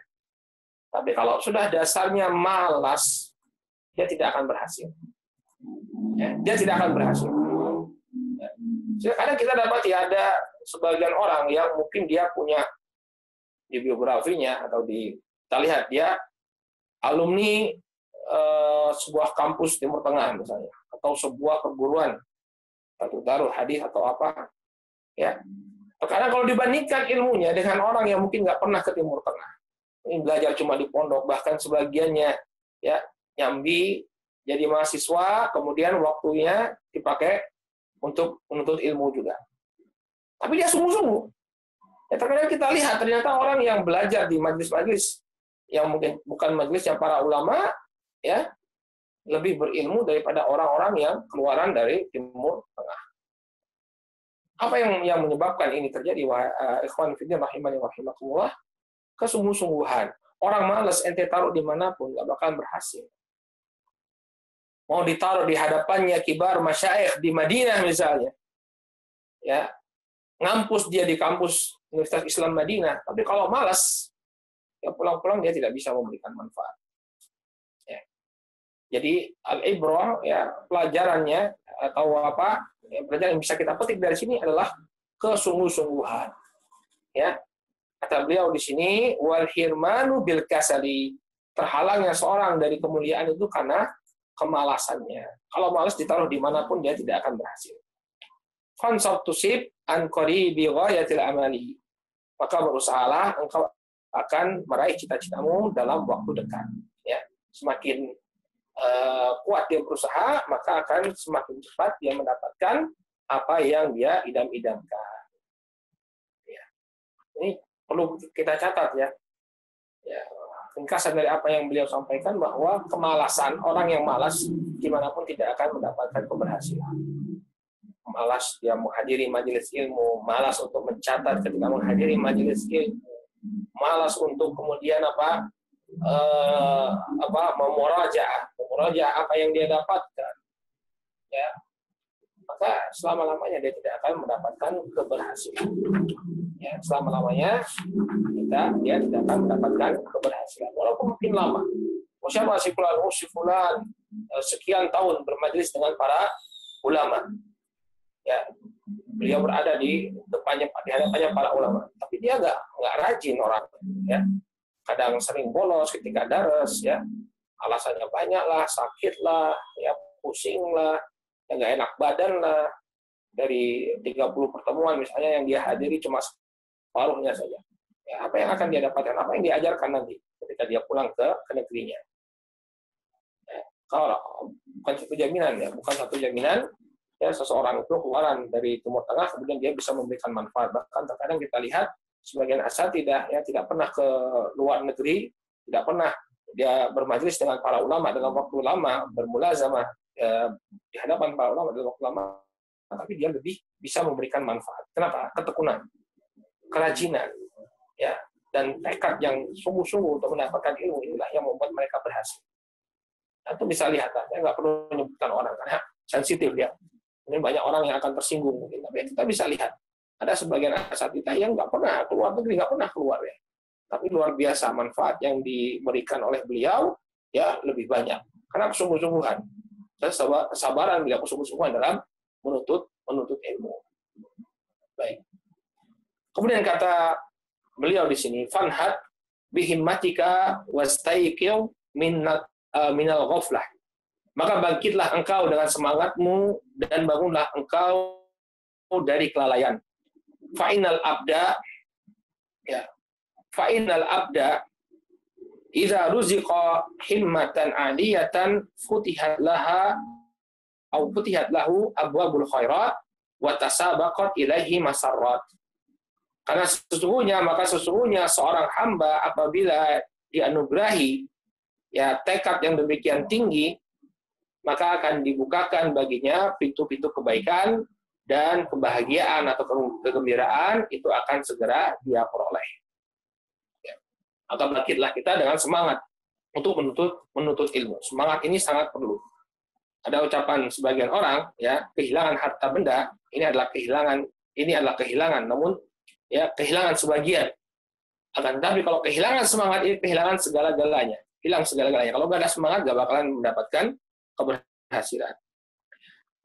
Tapi kalau sudah dasarnya malas, dia tidak akan berhasil. Ya, dia tidak akan berhasil. Ya. Kadang kita dapat ya ada sebagian orang yang mungkin dia punya di biografinya atau kita lihat dia alumni sebuah kampus Timur Tengah misalnya, atau sebuah perguruan atau Darul Hadis atau apa, ya. Karena kalau dibandingkan ilmunya dengan orang yang mungkin nggak pernah ke Timur Tengah, ini belajar cuma di pondok, bahkan sebagiannya ya nyambi jadi mahasiswa, kemudian waktunya dipakai untuk menuntut ilmu juga. Tapi dia sungguh-sungguh. Ya, terkadang kita lihat ternyata orang yang belajar di majelis-majelis yang mungkin bukan majelisnya para ulama, ya, lebih berilmu daripada orang-orang yang keluaran dari Timur Tengah. Apa yang menyebabkan ini terjadi? Ikhwan fillah rahimani wa rahimakumullah, kesungguh-sungguhan. Orang malas ente taruh dimanapun nggak bakal berhasil. Mau ditaruh di hadapannya kibar masyayikh di Madinah misalnya, ya, ngampus dia di kampus Universitas Islam Madinah, tapi kalau malas, ya pulang-pulang dia tidak bisa memberikan manfaat. Ya. Jadi al-ibrah, ya, pelajarannya atau apa, ya, pelajaran yang bisa kita petik dari sini adalah kesungguh-sungguhan. Ya, kata beliau di sini, wal hirmanu bil kasali, terhalangnya seorang dari kemuliaan itu karena kemalasannya. Kalau malas ditaruh dimanapun dia tidak akan berhasil. Fansab tusib an qaribi ghayatil amali, maka berusahalah engkau akan meraih cita-citamu dalam waktu dekat. Ya, semakin kuat dia berusaha, maka akan semakin cepat dia mendapatkan apa yang dia idam-idamkan. Ya. Ini perlu kita catat ya. Ya, ringkasan dari apa yang beliau sampaikan bahwa kemalasan, orang yang malas dimanapun tidak akan mendapatkan keberhasilan. Malas dia menghadiri majelis ilmu, malas untuk mencatat ketika menghadiri majelis ilmu, malas untuk kemudian memurajaah apa yang dia dapatkan, ya, maka selama-lamanya dia tidak akan mendapatkan keberhasilan. Ya, selama-lamanya dia tidak akan mendapatkan keberhasilan, walaupun mungkin lama. Siapa si fulan sekian tahun bermajelis dengan para ulama. Ya, beliau berada di hadapannya para ulama, tapi dia nggak rajin orang, ya. Kadang sering bolos ketika daras, ya. Alasannya banyak lah, sakit lah, ya, pusing lah, ya, nggak enak badan lah. Dari 30 pertemuan misalnya yang dia hadiri cuma separuhnya saja. Ya, apa yang akan dia dapatkan? Apa yang diajarkan nanti ketika dia pulang ke negerinya? Ya, kalau bukan satu jaminan ya seseorang itu keluaran dari Timur Tengah kemudian dia bisa memberikan manfaat. Bahkan terkadang kita lihat sebagian asatidzah tidak pernah ke luar negeri, tidak pernah dia bermajelis dengan para ulama dalam waktu lama, bermulazamah di hadapan para ulama dalam waktu lama, tapi dia lebih bisa memberikan manfaat. Kenapa? Ketekunan, kerajinan, ya, dan tekad yang sungguh-sungguh untuk mendapatkan ilmu inilah yang membuat mereka berhasil. Nah, itu bisa lihat, saya nggak perlu menyebutkan orang karena sensitif ya. Ini banyak orang yang akan tersinggung mungkin, tapi kita bisa lihat ada sebagian asatidzah yang nggak pernah keluar negeri, nggak pernah keluar ya. Tapi luar biasa manfaat yang diberikan oleh beliau ya lebih banyak karena kesungguh-sungguhan dan kesabaran beliau, kesungguh-sungguhan dalam menuntut ilmu. Baik. Kemudian kata beliau di sini, fanhat bihimmatika wastaiqil minal ghaflah. Maka bangkitlah engkau dengan semangatmu dan bangunlah engkau dari kelalaian. Fa'inal abda, ya, fa'inal abda idza ruziqa himmatan aliyatan futihat lahu abwabul khairat wa tasabaqat ilaihi masarrat. Karena sesungguhnya seorang hamba apabila dianugerahi ya tekad yang demikian tinggi, maka akan dibukakan baginya pintu-pintu kebaikan dan kebahagiaan atau kegembiraan itu akan segera dia peroleh. Ya. Maka bangkitlah kita dengan semangat untuk menuntut ilmu. Semangat ini sangat perlu. Ada ucapan sebagian orang, ya, kehilangan harta benda ini adalah kehilangan, namun ya kehilangan sebagian. Akan tetapi kalau kehilangan semangat ini kehilangan segala-galanya, hilang segala-galanya. Kalau nggak ada semangat, nggak bakalan mendapatkan keberhasilan.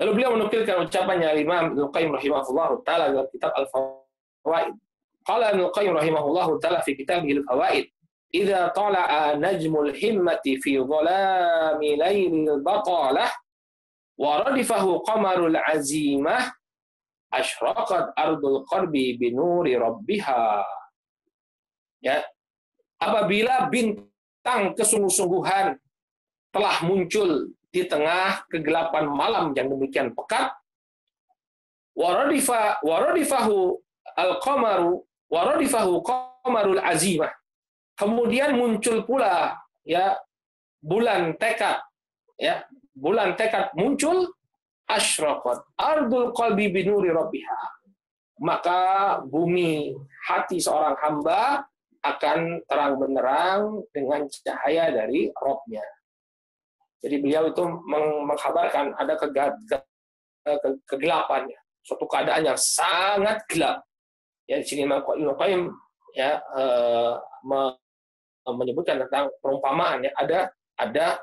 Lalu beliau menukilkan ucapannya Imam Ibnu Qayyim rahimahullahu taala dalam kitab Al-Fawaid. Qala Ibnu Qayyim rahimahullahu taala fi kitabih Al-Fawaid, "Idza tala'a najmul himmati fi dhalami lailil batalah wa radifahu qamarul azimah asyraqat ardul qalbi binuri rabbiha." Ya, apabila bintang kesungguh-sungguhan telah muncul di tengah kegelapan malam yang demikian pekat, waradifahu al-qamaru waradifahu qamarul azimah, kemudian muncul pula ya bulan tekad, ya bulan tekad muncul, asyraqat ardul qalbi binuri rabbiha, maka bumi hati seorang hamba akan terang benderang dengan cahaya dari Rabb-nya. Jadi beliau itu mengkhabarkan ada kegelapan, suatu keadaan yang sangat gelap. Ya, di sini Imam Ibnu Qayyim ya menyebutkan tentang perumpamaan, ya, ada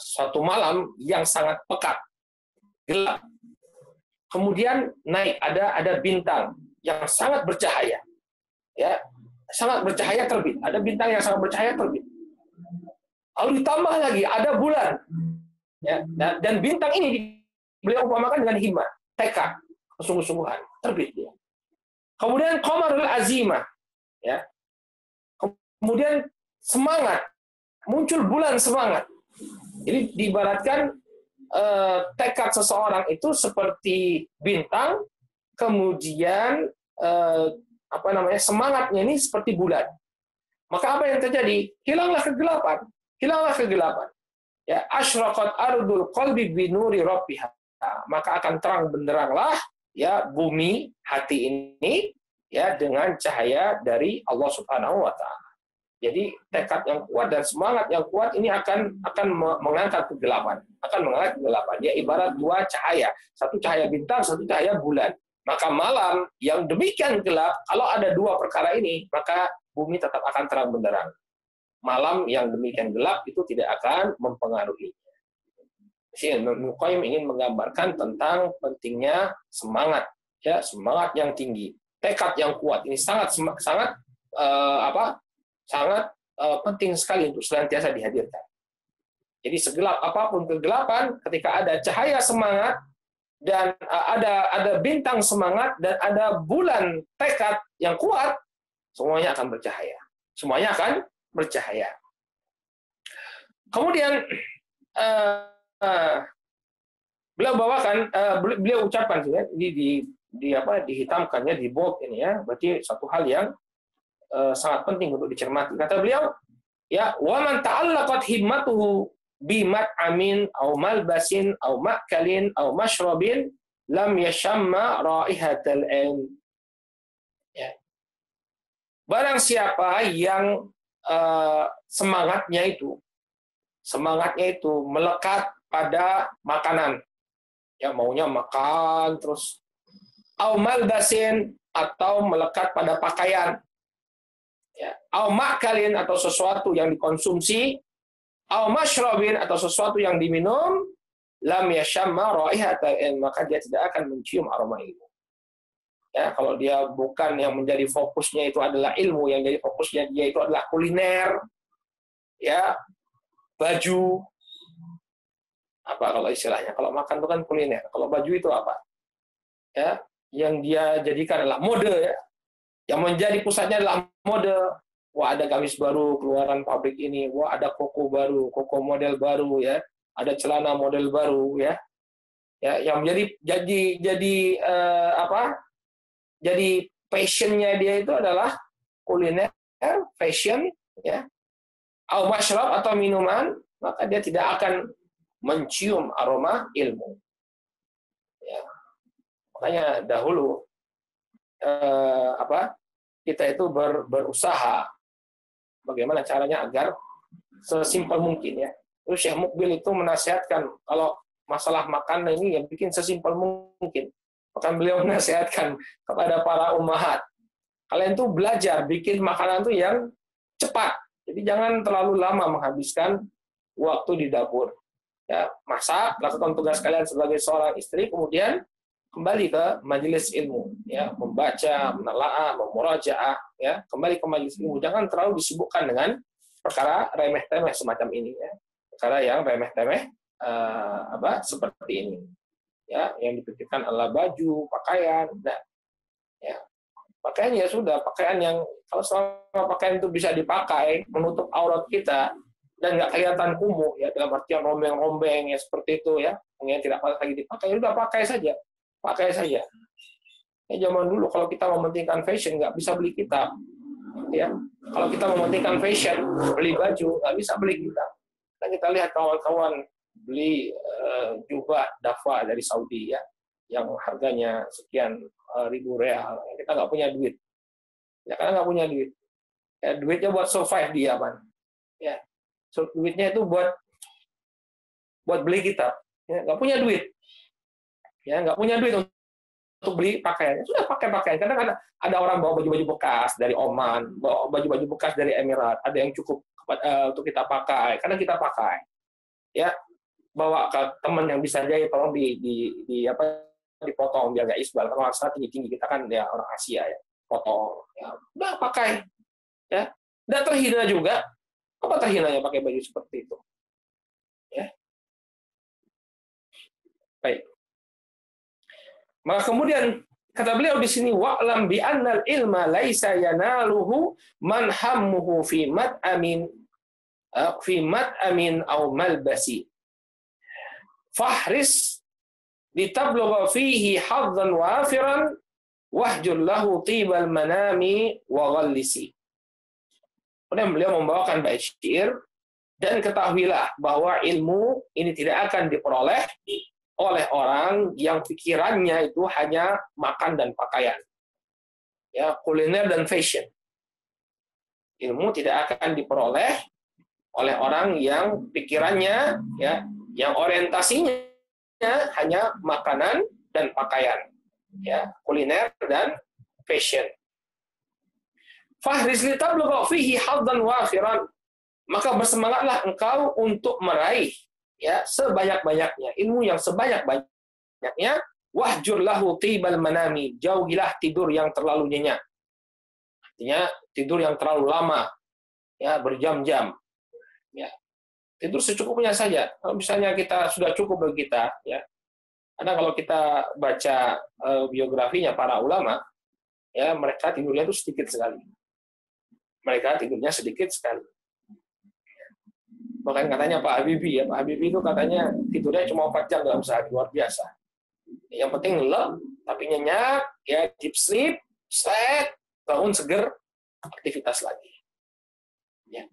suatu malam yang sangat pekat, gelap. Kemudian naik ada bintang yang sangat bercahaya. Ya, sangat bercahaya terbit. Ada bintang yang sangat bercahaya terbit. Lalu ditambah lagi ada bulan, ya, dan bintang ini beliau umpamakan dengan himmah, tekad, kesungguh-sungguhan, terbit dia. Kemudian qamarul azimah, ya, kemudian semangat, muncul bulan semangat. Jadi diibaratkan tekad seseorang itu seperti bintang, kemudian semangatnya ini seperti bulan. Maka apa yang terjadi? Hilanglah kegelapan. Ya, asyraqat ardul qalbi binuri rabbiha. Maka akan terang benderanglah ya bumi hati ini ya dengan cahaya dari Allah Subhanahu wa taala. Jadi tekad yang kuat dan semangat yang kuat ini akan mengangkat kegelapan. Ya ibarat dua cahaya, satu cahaya bintang, satu cahaya bulan. Maka malam yang demikian gelap, kalau ada dua perkara ini, maka bumi tetap akan terang benderang. Malam yang demikian gelap itu tidak akan mempengaruhi. Ibnu Qayyim ingin menggambarkan tentang pentingnya semangat, ya semangat yang tinggi, tekad yang kuat. Ini sangat penting sekali untuk senantiasa dihadirkan. Jadi segelap apapun kegelapan, ketika ada cahaya semangat dan ada bintang semangat dan ada bulan tekad yang kuat, semuanya akan bercahaya. Kemudian beliau ucapkan ya, dihitamkannya di bold ini ya, berarti satu hal yang sangat penting untuk dicermati. Kata beliau, ya, wa man ta'allaqat himmatuhu bimat amin au malbasin au makalin au mashrabin lam yashamma raihatal ilm. Ya. Barang siapa yang semangatnya itu melekat pada makanan, ya maunya makan terus, au malbasin atau melekat pada pakaian, ya, au makalin atau sesuatu yang dikonsumsi, au mashrabin atau sesuatu yang diminum, lam yashamma raihatal ilm, maka dia tidak akan mencium aroma ilmu. Ya, kalau dia bukan yang menjadi fokusnya itu adalah ilmu, yang jadi fokusnya dia itu adalah kuliner, ya, baju, apa kalau istilahnya, kalau makan itu kan kuliner, kalau baju itu apa? Ya, yang dia jadikan adalah mode, ya. Yang menjadi pusatnya adalah mode. Wah, ada gamis baru keluaran pabrik ini, wah ada koko baru, koko model baru, ya. Ada celana model baru, ya. Ya, yang jadi passionnya dia itu adalah kuliner, fashion, ya. au masyrab atau minuman, maka dia tidak akan mencium aroma ilmu. Ya. Makanya dahulu kita itu berusaha bagaimana caranya agar sesimpel mungkin ya. Terus Syekh Mukbil itu menasihatkan kalau masalah makanan ini ya bikin sesimpel mungkin. Bahkan beliau menasihatkan kepada para ummahat, kalian tuh belajar bikin makanan tuh yang cepat. Jadi jangan terlalu lama menghabiskan waktu di dapur. Ya, masak, lakukan tugas kalian sebagai seorang istri, kemudian kembali ke majelis ilmu, ya, membaca, menelaah, memurajaah, ya, kembali ke majelis ilmu. Jangan terlalu disibukkan dengan perkara remeh-temeh semacam ini, ya. Perkara yang remeh-temeh seperti ini. Ya, yang dipikirkan adalah baju, pakaian, nah, ya. Pakaian ya sudah, pakaian yang kalau selama pakaian itu bisa dipakai menutup aurat kita dan nggak kelihatan kumuh, ya, dalam artian rombeng-rombeng ya seperti itu ya, yang tidak lagi dipakai, udah pakai saja. Ya, zaman dulu kalau kita mementingkan fashion nggak bisa beli kitab, ya. Kalau kita mementingkan fashion, beli baju nggak bisa beli kitab. Dan kita lihat kawan-kawan beli jubah dafa dari Saudi ya, yang harganya sekian ribu real. Kita nggak punya duit, ya karena nggak punya duit. Ya, duitnya buat survive dia, man. Ya, so, duitnya itu buat beli kitab. Ya, nggak punya duit. Ya, nggak punya duit untuk beli pakaian. Sudah pakai pakaian. Kadang ada orang bawa baju-baju bekas dari Oman, bawa baju-baju bekas dari Emirat. Ada yang cukup untuk kita pakai. Karena kita pakai. Ya, bawa ke teman yang bisa jahit, tolong dipotong biar nggak isbal. Kalau harusnya tinggi-tinggi, kita kan ya orang Asia ya, potong. Ya, udah pakai. Ya, dan terhina juga. Apa terhinanya pakai baju seperti itu? Ya. Baik. Maka kemudian kata beliau di sini, wa'lam bi annal ilma laisa yanaluhu man hammuhu fi mat'amin aw malbasi. Fahris litablugha fihi hadzan wafiran wahjur lahu tibal manami wa ghallisi. Kemudian beliau membawakan bait syair, dan ketahuilah bahwa ilmu ini tidak akan diperoleh oleh orang yang pikirannya itu hanya makan dan pakaian, ya, kuliner dan fashion. Ilmu tidak akan diperoleh oleh orang yang pikirannya, ya, yang orientasinya hanya makanan dan pakaian, ya, kuliner dan fashion. Fahris litablugha fihi hadzan wafiran, maka bersemangatlah engkau untuk meraih, ya, sebanyak-banyaknya ilmu yang sebanyak-banyaknya. Wahjur lahu tibal manami, jauhilah tidur yang terlalu nyenyak. Artinya tidur yang terlalu lama, ya, berjam-jam. Ya. Tidur secukupnya saja. Kalau misalnya kita sudah cukup bagi kita, ya. Karena kalau kita baca biografinya para ulama, ya, mereka tidurnya itu sedikit sekali. Bahkan katanya Pak Habibie, ya, Pak Habibie itu katanya tidurnya cuma 4 jam dalam sehari, luar biasa. Yang penting lelap, tapi nyenyak, ya, deep sleep, set, bangun seger, aktivitas lagi. Ya.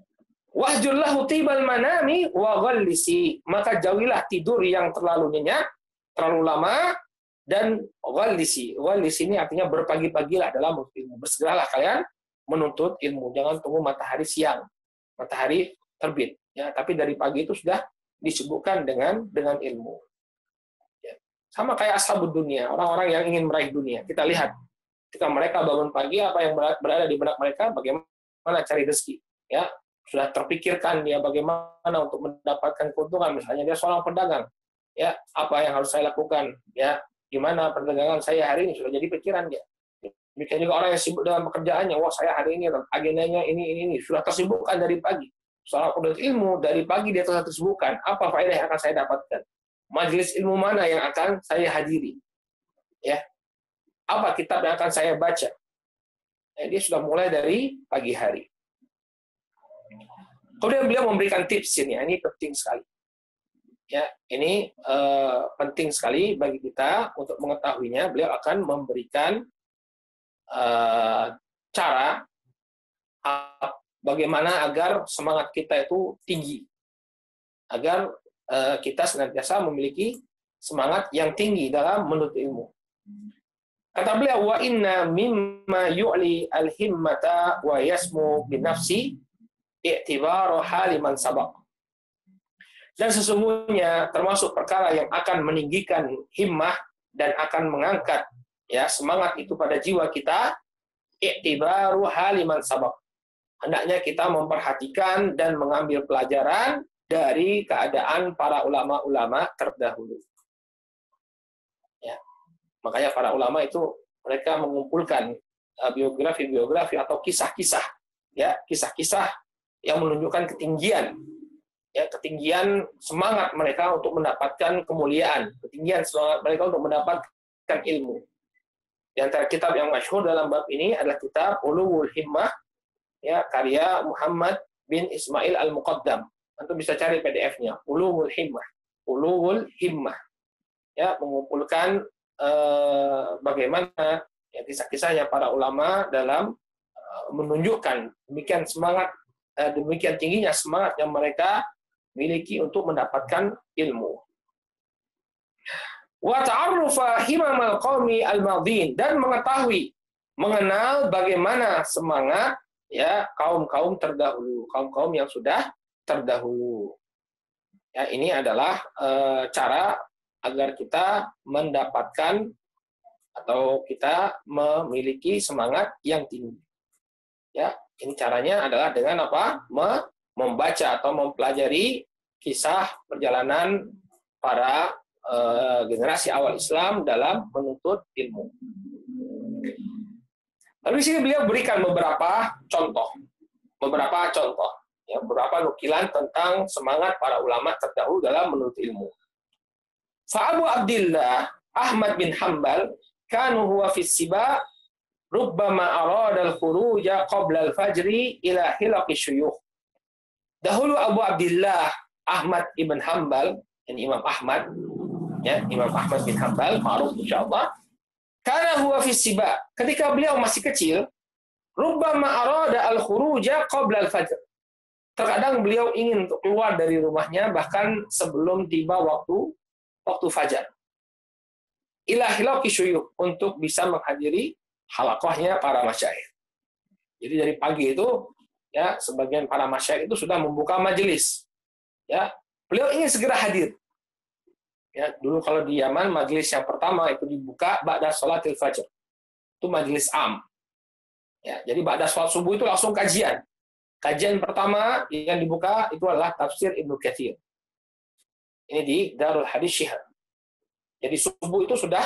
Wahjur lahu tibal manami wa ghallisi, maka jauhilah tidur yang terlalu nyenyak, terlalu lama, dan ghallisi. Ghallisi ini artinya berpagi-pagilah dalam ilmu. Bersegeralah kalian menuntut ilmu, jangan tunggu matahari siang, matahari terbit, ya, tapi dari pagi itu sudah disibukkan dengan ilmu. Ya. Sama kayak ashabud dunia, orang-orang yang ingin meraih dunia. Kita lihat ketika mereka bangun pagi, apa yang berada di benak mereka, bagaimana cari rezeki, ya, sudah terpikirkan dia bagaimana untuk mendapatkan keuntungan. Misalnya dia seorang pedagang, ya, apa yang harus saya lakukan, ya, gimana perdagangan saya hari ini, sudah jadi pikiran dia. Demikian juga orang yang sibuk dalam pekerjaannya, wah saya hari ini agendanya ini, sudah tersibukkan dari pagi. Seorang penuntut ilmu dari pagi dia telah tersibukkan, apa faedah yang akan saya dapatkan? Majelis ilmu mana yang akan saya hadiri? Ya, apa kitab yang akan saya baca? Ya, dia sudah mulai dari pagi hari. Kemudian beliau memberikan tips ini penting sekali. Ya, ini penting sekali bagi kita untuk mengetahuinya. Beliau akan memberikan cara bagaimana agar semangat kita itu tinggi, agar kita senantiasa memiliki semangat yang tinggi dalam menuntut ilmu. Kata beliau, wa inna mimma yu'li al-himmata wa yasmu bin nafsi i'tibaru hali man sabaq. Dan sesungguhnya termasuk perkara yang akan meninggikan himmah dan akan mengangkat ya semangat itu pada jiwa kita, i'tibaru hali man sabaq. Hendaknya kita memperhatikan dan mengambil pelajaran dari keadaan para ulama-ulama terdahulu. Ya. Makanya para ulama itu mereka mengumpulkan biografi-biografi atau kisah-kisah, ya, kisah-kisah yang menunjukkan ketinggian, ya, ketinggian semangat mereka untuk mendapatkan kemuliaan, ketinggian semangat mereka untuk mendapatkan ilmu. Di antara kitab yang masyhur dalam bab ini adalah kitab Uluwul Himmah, ya, karya Muhammad bin Ismail Al-Muqaddam. Antum bisa cari PDF-nya, Uluwul Himmah. Uluwul Himmah. Ya, mengumpulkan bagaimana ya, kisah-kisahnya para ulama dalam menunjukkan demikian semangat, demikian tingginya semangat yang mereka miliki untuk mendapatkan ilmu. Wa ta'arrufa himamal qaumi al-madin, dan mengetahui, mengenal bagaimana semangat ya kaum-kaum terdahulu, kaum-kaum yang sudah terdahulu. Ya, ini adalah cara agar kita mendapatkan atau kita memiliki semangat yang tinggi. Ya, ini caranya adalah dengan apa? Membaca atau mempelajari kisah perjalanan para generasi awal Islam dalam menuntut ilmu. Lalu di sini beliau berikan beberapa contoh, ya, beberapa nukilan tentang semangat para ulama terdahulu dalam menuntut ilmu. Fa Abu Abdillah Ahmad bin Hanbal kanu huwa fi siba rubbama arada al-khuruja qabla al-fajri ila hilaqi syuyukh. Dahulu Abu Abdillah Ahmad ibn Hanbal, ini Imam Ahmad, ya, Imam Ahmad bin Hanbal, ma'ruf insyaallah. Kana huwa fi siba, ketika beliau masih kecil, rubbama arada al-khuruja qabla al-fajr. Terkadang beliau ingin untuk keluar dari rumahnya bahkan sebelum tiba waktu fajar. Ila hilaqi syuyukh, untuk bisa menghadiri halaqahnya para masyayikh. Jadi dari pagi itu ya sebagian para masyayikh itu sudah membuka majelis. Ya, beliau ingin segera hadir. Ya, dulu kalau di Yaman majelis yang pertama itu dibuka ba'da sholatil fajr. Itu majelis am. Ya, jadi ba'da sholat subuh itu langsung kajian. Kajian pertama yang dibuka itu adalah tafsir Ibnu Katsir. Ini di Darul Hadis Syiar. Jadi subuh itu sudah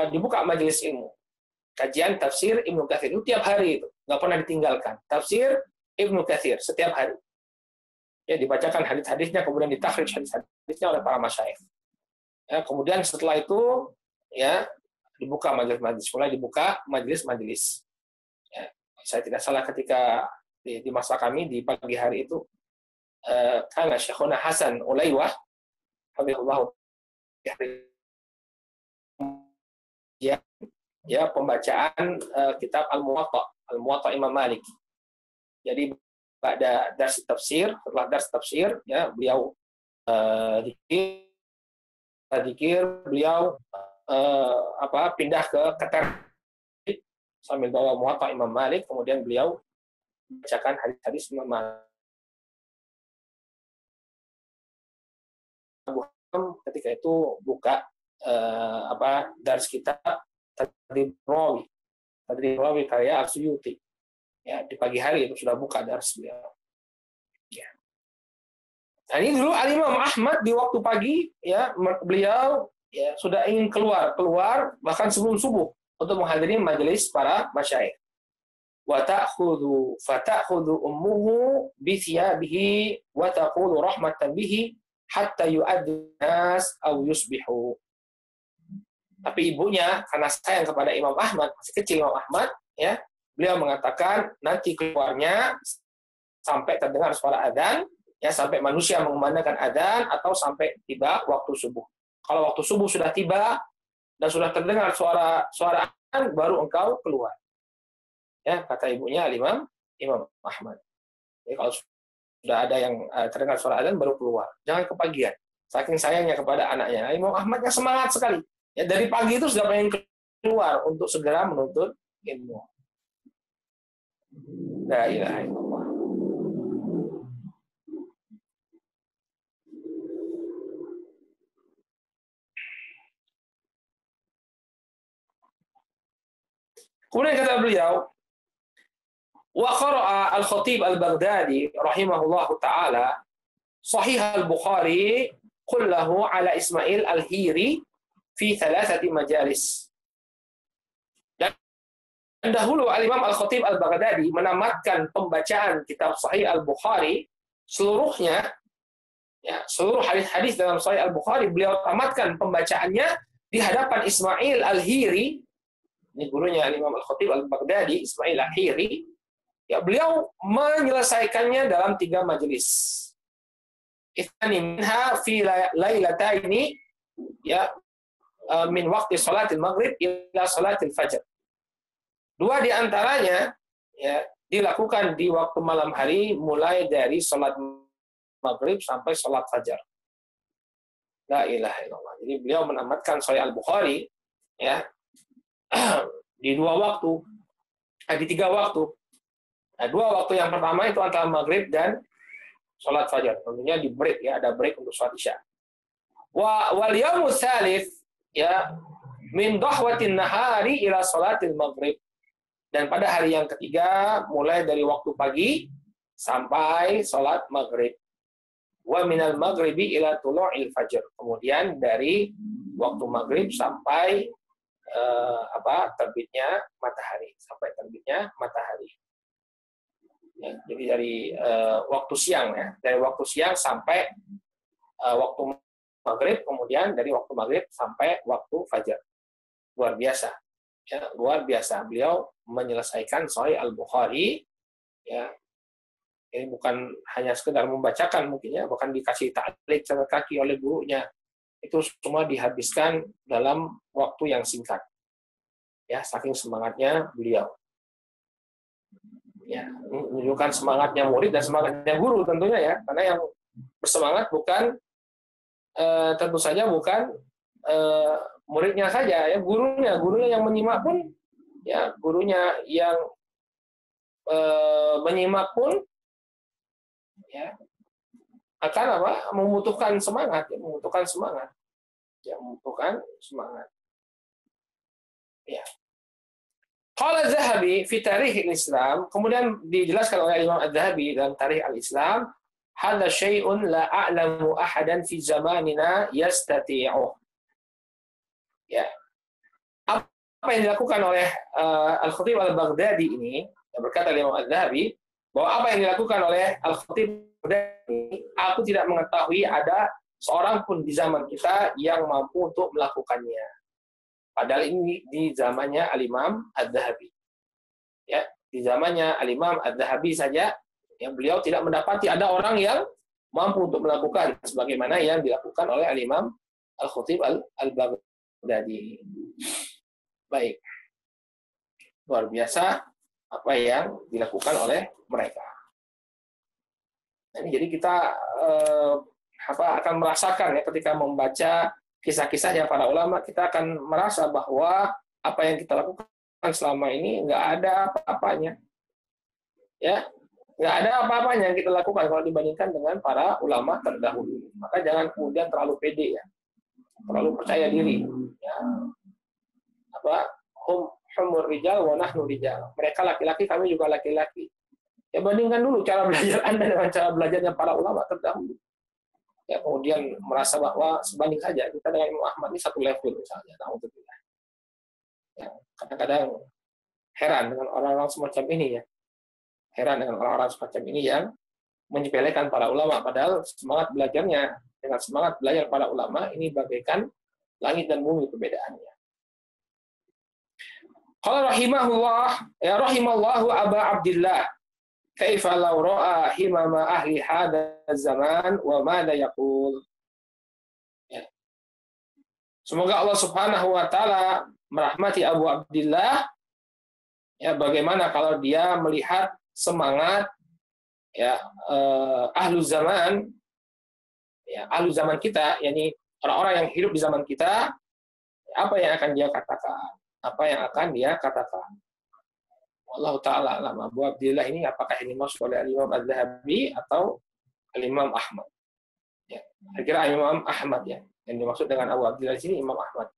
dibuka majelis ilmu. Kajian tafsir Ibnu Katsir itu tiap hari itu, nggak pernah ditinggalkan. Tafsir Ibnu Katsir setiap hari. Ya, dibacakan hadis-hadisnya, kemudian ditakhrij hadis-hadisnya oleh para masyayikh. Ya, kemudian setelah itu ya dibuka majelis-majelis, mulai dibuka majelis-majelis. Ya, saya tidak salah ketika di masa kami di pagi hari itu karena Syekhuna Hasan Ulaywah habibullah ya pembacaan kitab Al-Muwatta Imam Malik. Jadi pada dars tafsir, setelah dars tafsir ya beliau zikir, beliau pindah ke keter sambil bawa Muwatta Imam Malik, kemudian beliau bacakan hadis-hadis Imam Malik. Ketika itu buka dars kitab Tadrib Rawi karya Al-Suyuti. Ya, di pagi hari itu sudah buka dars beliau. Ya. Nah, ini dulu Al-Imam Ahmad di waktu pagi ya beliau ya sudah ingin keluar bahkan sebelum subuh untuk menghadiri majelis para masyayikh. Wa ta'khudhu ummuhu bi thiyabihi wa taqulu rahmatan bihi hatta yu'addu nas aw yusbihu. Tapi ibunya karena sayang kepada Imam Ahmad, masih kecil Imam Ahmad, ya, beliau mengatakan nanti keluarnya sampai terdengar suara adzan, ya, sampai manusia mengumandangkan adzan atau sampai tiba waktu subuh. Kalau waktu subuh sudah tiba dan sudah terdengar suara adzan, baru engkau keluar. Ya, kata ibunya Imam Imam Ahmad. Jadi kalau sudah ada yang terdengar suara azan baru keluar. Jangan kepagian. Saking sayangnya kepada anaknya. Imam Ahmadnya semangat sekali. Ya, dari pagi itu sudah pengen keluar untuk segera menuntut ilmu. La ilaha illallah. Kemudian kata beliau, wa qara'a al-Khatib al-Baghdadi rahimahullahu taala Sahih al-Bukhari kullahu ala Ismail al-Hiri fi thalathati majalis. Dan dahulu al-Imam al-Khatib al-Baghdadi menamatkan pembacaan kitab Sahih al-Bukhari seluruhnya, ya, seluruh hadis-hadis dalam Sahih al-Bukhari beliau tamatkan pembacaannya di hadapan Ismail al-Hiri. Ini gurunya Imam Al-Khatib Al-Baghdadi, Ismail Al-Hiri. Ya, beliau menyelesaikannya dalam 3 majelis. Itsani minha fi lailataini, ya, min waqti salatil maghrib ila salatil fajr. 2 di antaranya, ya, dilakukan di waktu malam hari mulai dari salat maghrib sampai salat fajar. La ilaha illallah. Jadi beliau menamatkan Sahih Al-Bukhari, ya, di 2 waktu, di 3 waktu. Nah, 2 waktu yang pertama itu antara maghrib dan sholat fajar. Tentunya di break, ya, ada break untuk sholat isya. Wal yaumul tsalits, ya, min dahwatin nahari ila sholatil maghrib. Dan pada hari yang ketiga mulai dari waktu pagi sampai sholat maghrib. Wa minal maghribi ila tulu'il fajr. Kemudian dari waktu maghrib sampai terbitnya matahari, sampai terbitnya matahari. Ya, jadi dari waktu siang, ya, dari waktu siang sampai waktu maghrib, kemudian dari waktu maghrib sampai waktu fajar. Luar biasa, ya, luar biasa. Beliau menyelesaikan Sahih Al-Bukhari, ya. Ini bukan hanya sekedar membacakan mungkin, ya, bahkan dikasih ta'liq catatan kaki oleh gurunya. Itu semua dihabiskan dalam waktu yang singkat. Ya, saking semangatnya beliau. Ya, menunjukkan semangatnya murid dan semangatnya guru tentunya, ya. Karena yang bersemangat bukan tentu saja bukan muridnya saja, ya, gurunya yang menyimak pun, ya, gurunya yang menyimak pun, ya, akan membutuhkan semangat, ya, membutuhkan semangat. Ya. Qala Az-Zahabi fi Tarikh al-Islam, kemudian dijelaskan oleh Imam Az-Zahabi dalam Tarikh al-Islam, hadza syai'un la a'lamu ahadan fi zamanina yastati'u. Ya. Apa yang dilakukan oleh Al-Khatib Al-Baghdadi ini, yang berkata Imam Az-Zahabi, bahwa apa yang dilakukan oleh Al-Khatib Al-Baghdadi, aku tidak mengetahui ada seorang pun di zaman kita yang mampu untuk melakukannya. Padahal ini di zamannya Al-Imam Az-Zahabi. Ya, di zamannya Al-Imam Az-Zahabi saja, ya, beliau tidak mendapati ada orang yang mampu untuk melakukan sebagaimana yang dilakukan oleh Al-Imam Al-Khatib Al-Baghdadi. Baik. Luar biasa apa yang dilakukan oleh mereka. Nah, jadi kita akan merasakan, ya, ketika membaca kisah-kisahnya para ulama, kita akan merasa bahwa apa yang kita lakukan selama ini nggak ada apa-apanya, ya, nggak ada apa-apanya yang kita lakukan kalau dibandingkan dengan para ulama terdahulu. Maka jangan kemudian terlalu pede, ya, terlalu percaya diri, ya, humur rijal wa nahnu rijal. Mereka laki-laki, kami juga laki-laki. Ya, bandingkan dulu cara belajar Anda dengan cara belajarnya para ulama terdahulu. Ya, kemudian merasa bahwa sebanding saja kita dengan Imam Ahmad ini satu level misalnya. Ya, kadang-kadang heran dengan orang-orang semacam ini, ya. Heran dengan orang-orang semacam ini yang menyepelekan para ulama, padahal semangat belajarnya dengan semangat belajar para ulama ini bagaikan langit dan bumi perbedaannya. Qala rahimahullah, ya rahimallahu Aba Abdillah, kaifa law ra'a himama ahli hadzal zaman wa madza yaqul. Ya. Semoga Allah Subhanahu wa taala merahmati Abu Abdillah, ya, bagaimana kalau dia melihat semangat ya ahlu zaman, ya ahlu zaman kita, yakni orang-orang yang hidup di zaman kita, apa yang akan dia katakan? Apa yang akan dia katakan? Wallahu taala alam. Abu Abdillah ini apakah ini maksud oleh Imam Az-Zahabi atau Imam Ahmad? Ya, saya kira Imam Ahmad ya. Yang dimaksud dengan Abu Abdillah di sini Imam Ahmad.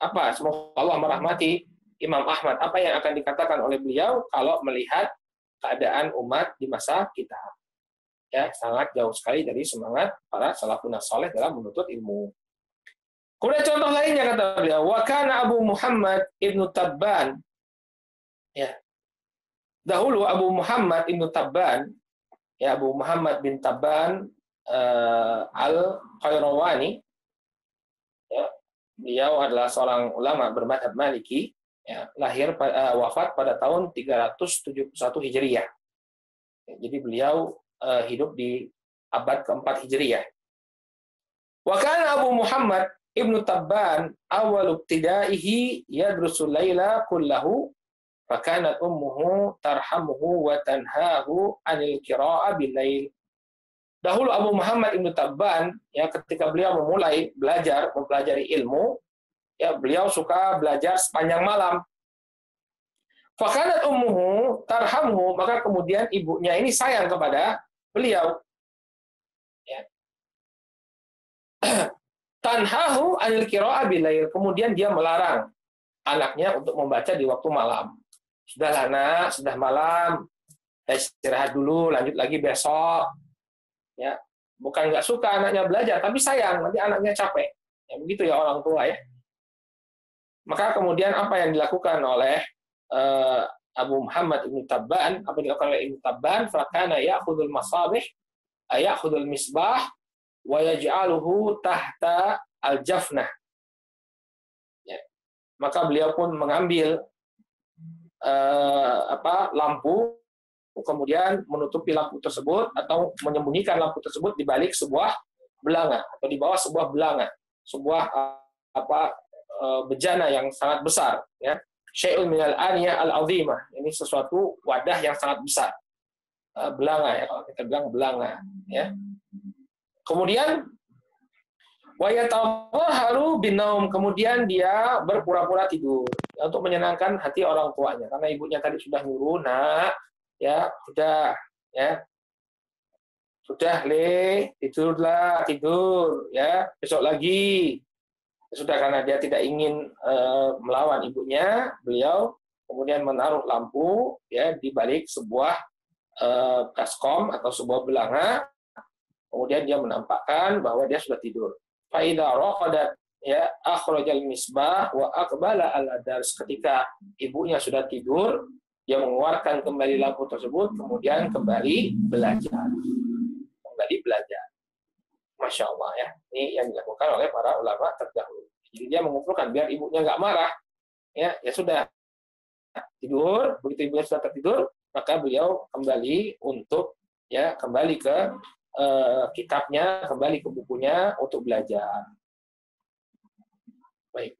Apa? Semoga Allah merahmati Imam Ahmad. Apa yang akan dikatakan oleh beliau kalau melihat keadaan umat di masa kita? Ya, sangat jauh sekali dari semangat para salafun saleh dalam menuntut ilmu. Kemudian contoh lainnya kata beliau, wa kana Abu Muhammad Ibnu Tabban. Ya. Dahulu Abu Muhammad Ibnu Tabban, ya Abu Muhammad bin Tabban Al-Khairawani, ya, beliau adalah seorang ulama bermadzhab Maliki, ya, wafat pada tahun 371 Hijriah. Ya, jadi beliau hidup di abad keempat Hijriah. Wa kana Abu Muhammad Ibnu Tabban awal ibtidaihi yadrusul laila kullahu fakanat ummuhu tarhamuhu wa tanhahu anil qira'ah bil lail. Dahulu Abu Muhammad Ibnu Tabban, ya, ketika beliau memulai mempelajari ilmu, ya beliau suka belajar sepanjang malam. Fakanat ummuhu tarhamuhu, maka kemudian ibunya ini sayang kepada beliau. Ya. Tanhahu anil qira'ah bil lail, kemudian dia melarang anaknya untuk membaca di waktu malam. Sudahlah nak, sudah malam, istirahat dulu, lanjut lagi besok. Ya, bukan nggak suka anaknya belajar, tapi sayang nanti anaknya capek. Ya, begitu ya orang tua ya. Maka kemudian apa yang dilakukan oleh Abu Muhammad Ibnu Tabban, apa yang dilakukan oleh Ibnu Tabban, fakana ya'khudul masabih, ya'khudul misbah, wa yaj'aluhu tahta al-jafnah. Ya. Maka beliau pun mengambil lampu, kemudian menutupi lampu tersebut atau menyembunyikan lampu tersebut di balik sebuah belanga atau di bawah sebuah belanga, sebuah bejana yang sangat besar, ya. Syai'un minal aniyah al-azimah. Ini sesuatu wadah yang sangat besar. Belanga ya, kalau kita bilang belanga, ya. Kemudian wa yatadhaharu binaum, kemudian dia berpura-pura tidur, ya, untuk menyenangkan hati orang tuanya karena ibunya tadi sudah nyuruh, nak, ya sudah, ya sudah tidurlah, tidur ya, besok lagi. Sudah, karena dia tidak ingin melawan ibunya, beliau kemudian menaruh lampu, ya, di balik sebuah baskom atau sebuah belanga, kemudian dia menampakkan bahwa dia sudah tidur. Faida raqadat, ya, akhrajal misbah wa aqbala ala dars. Ketika ibunya sudah tidur, dia mengeluarkan kembali lampu tersebut, kemudian kembali belajar. Masya Allah, ya. Ini yang dilakukan oleh para ulama terdahulu. Jadi dia mengumpulkan biar ibunya nggak marah. Ya sudah tidur. Begitu ibunya sudah tertidur, maka beliau kembali untuk, ya, kembali ke kitabnya, kembali ke bukunya untuk belajar. Baik.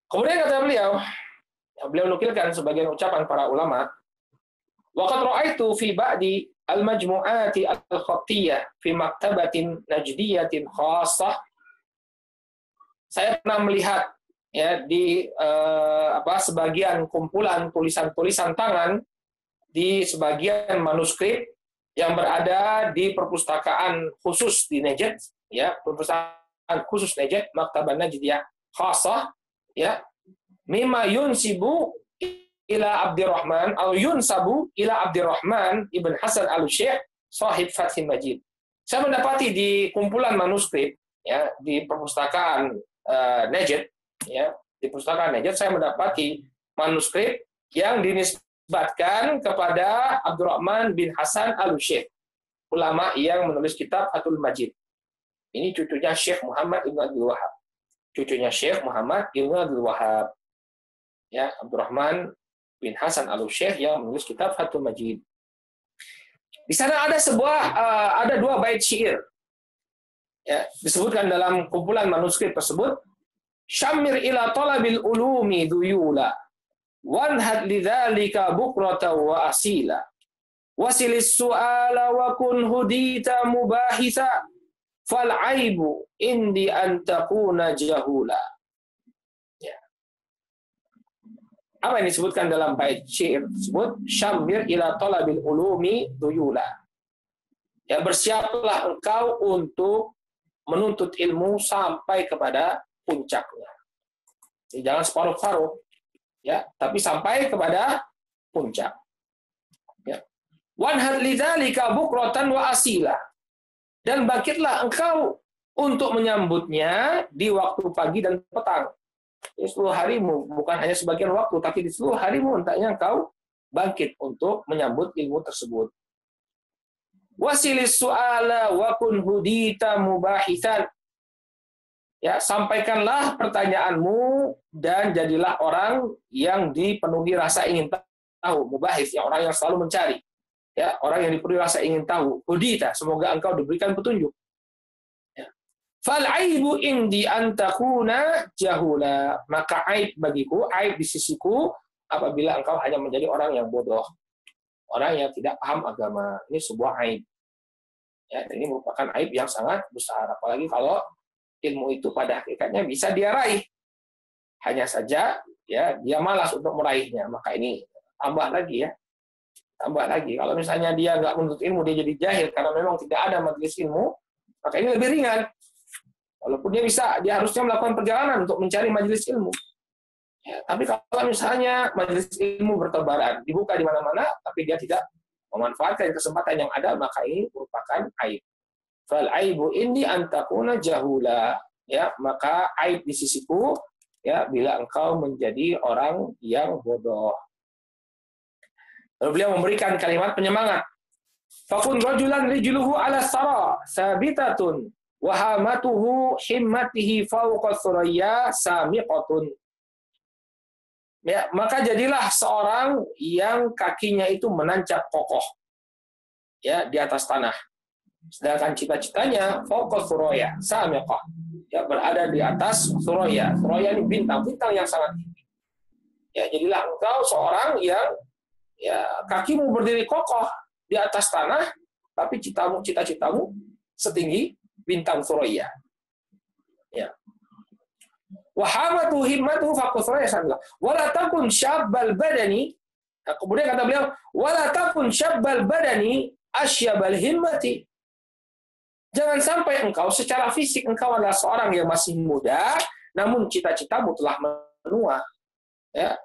Kemudian kata beliau nukilkan sebagian ucapan para ulama. Waqad ra'aitu fi ba'di al-majmu'ati al-khattiyah fi maktabatin najdiyatin khassah. Saya pernah melihat, ya, di sebagian kumpulan tulisan-tulisan tangan di sebagian manuskrip yang berada di perpustakaan khusus di Najd, ya, perpustakaan khusus Najd, Maktabah Najdiyah Khassah, ya, mimma yunsibu ila Abdurrahman atau yunsabu ila Abdurrahman ibn Hasan al-Syekh sahib Fathul Majid. Saya mendapati di kumpulan manuskrip, ya, di perpustakaan Najd, ya, di perpustakaan Najd saya mendapati manuskrip yang dinisbatkan kepada Abdurrahman bin Hasan al-Syekh, ulama yang menulis kitab Fathul Majid. Ini cucunya Syekh Muhammad Ibn Abdul Wahab. Cucunya Syekh Muhammad Ibn Abdul Wahab. Ya, Abdurrahman bin Hasan al-Syekh yang menulis kitab Fathul Majid. Di sana ada dua bait syair. Ya, disebutkan dalam kumpulan manuskrip tersebut, Syamir ila talabil ulumi duyula Wanhad lidzalika bukrata wa asila. Wasilis su'ala wa kun hudita mubahitha. Fal aibu indi an takuna jahula. Ya. Apa yang disebutkan dalam bait syair disebut syamir ila talabil ulumi duyula. Ya, bersiaplah engkau untuk menuntut ilmu sampai kepada puncaknya. Jadi, jangan separuh-paruh, ya, tapi sampai kepada puncak. Ya. Wanhad lidzalika bukratan wa asila. Dan bangkitlah engkau untuk menyambutnya di waktu pagi dan petang. Di seluruh harimu, bukan hanya sebagian waktu, tapi di seluruh harimu hendaknya engkau bangkit untuk menyambut ilmu tersebut. Wasilis su'ala wa kun hudita mubahisan. Ya, sampaikanlah pertanyaanmu dan jadilah orang yang dipenuhi rasa ingin tahu. Mubahis, ya, orang yang selalu mencari. Ya, orang yang dipenuhi rasa ingin tahu. Hudita, semoga engkau diberikan petunjuk. Ya. Fal aibu indi antakuna jahula. Maka aib bagiku, aib di sisiku apabila engkau hanya menjadi orang yang bodoh. Orang yang tidak paham agama. Ini sebuah aib. Ya, ini merupakan aib yang sangat besar. Apalagi kalau ilmu itu pada hakikatnya bisa dia raih. Hanya saja ya dia malas untuk meraihnya. Maka ini tambah lagi ya. Tambah lagi. Kalau misalnya dia nggak menuntut ilmu, dia jadi jahil karena memang tidak ada majelis ilmu, maka ini lebih ringan. Walaupun dia harusnya melakukan perjalanan untuk mencari majelis ilmu. Ya, tapi kalau misalnya majelis ilmu bertebaran, dibuka di mana-mana, tapi dia tidak memanfaatkan kesempatan yang ada, maka ini merupakan aib. Fal aibu inni antakuna jahula. Ya, maka aib di sisiku ya bila engkau menjadi orang yang bodoh. Lalu beliau memberikan kalimat penyemangat. Fakun rajulan rijluhu ala sara sabitatun wa hamatuhu himmatihi fawqa thuraya samiqatun. Ya, maka jadilah seorang yang kakinya itu menancap kokoh ya di atas tanah. Sedangkan cita-citanya fawqa thuraya samiqah, ya berada di atas thuraya. Thuraya ini bintang-bintang yang sangat tinggi. Ya, jadilah engkau seorang yang ya kakimu berdiri kokoh di atas tanah, tapi cita-citamu setinggi bintang thuraya. Ya. Wahamatu himmatu faqusraya sabila. Wala takun syabbal badani. Nah, kemudian kata beliau, wala takun syabbal badani asyabal himmati. Jangan sampai engkau secara fisik engkau adalah seorang yang masih muda, namun cita-citamu telah menua. Ya.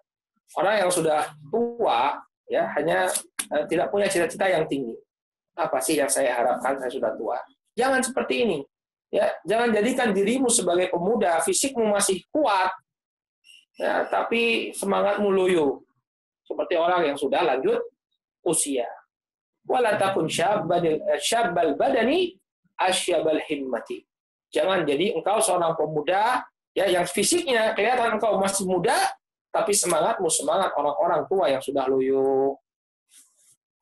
Orang yang sudah tua ya hanya tidak punya cita-cita yang tinggi. Apa sih yang saya harapkan saya sudah tua? Jangan seperti ini. Ya, jangan jadikan dirimu sebagai pemuda, fisikmu masih kuat, ya, tapi semangatmu loyo, seperti orang yang sudah lanjut usia. Wala takun syabbal badani asyabal himmati. Jangan jadi engkau seorang pemuda ya yang fisiknya kelihatan engkau masih muda, tapi semangatmu semangat orang-orang tua yang sudah loyo.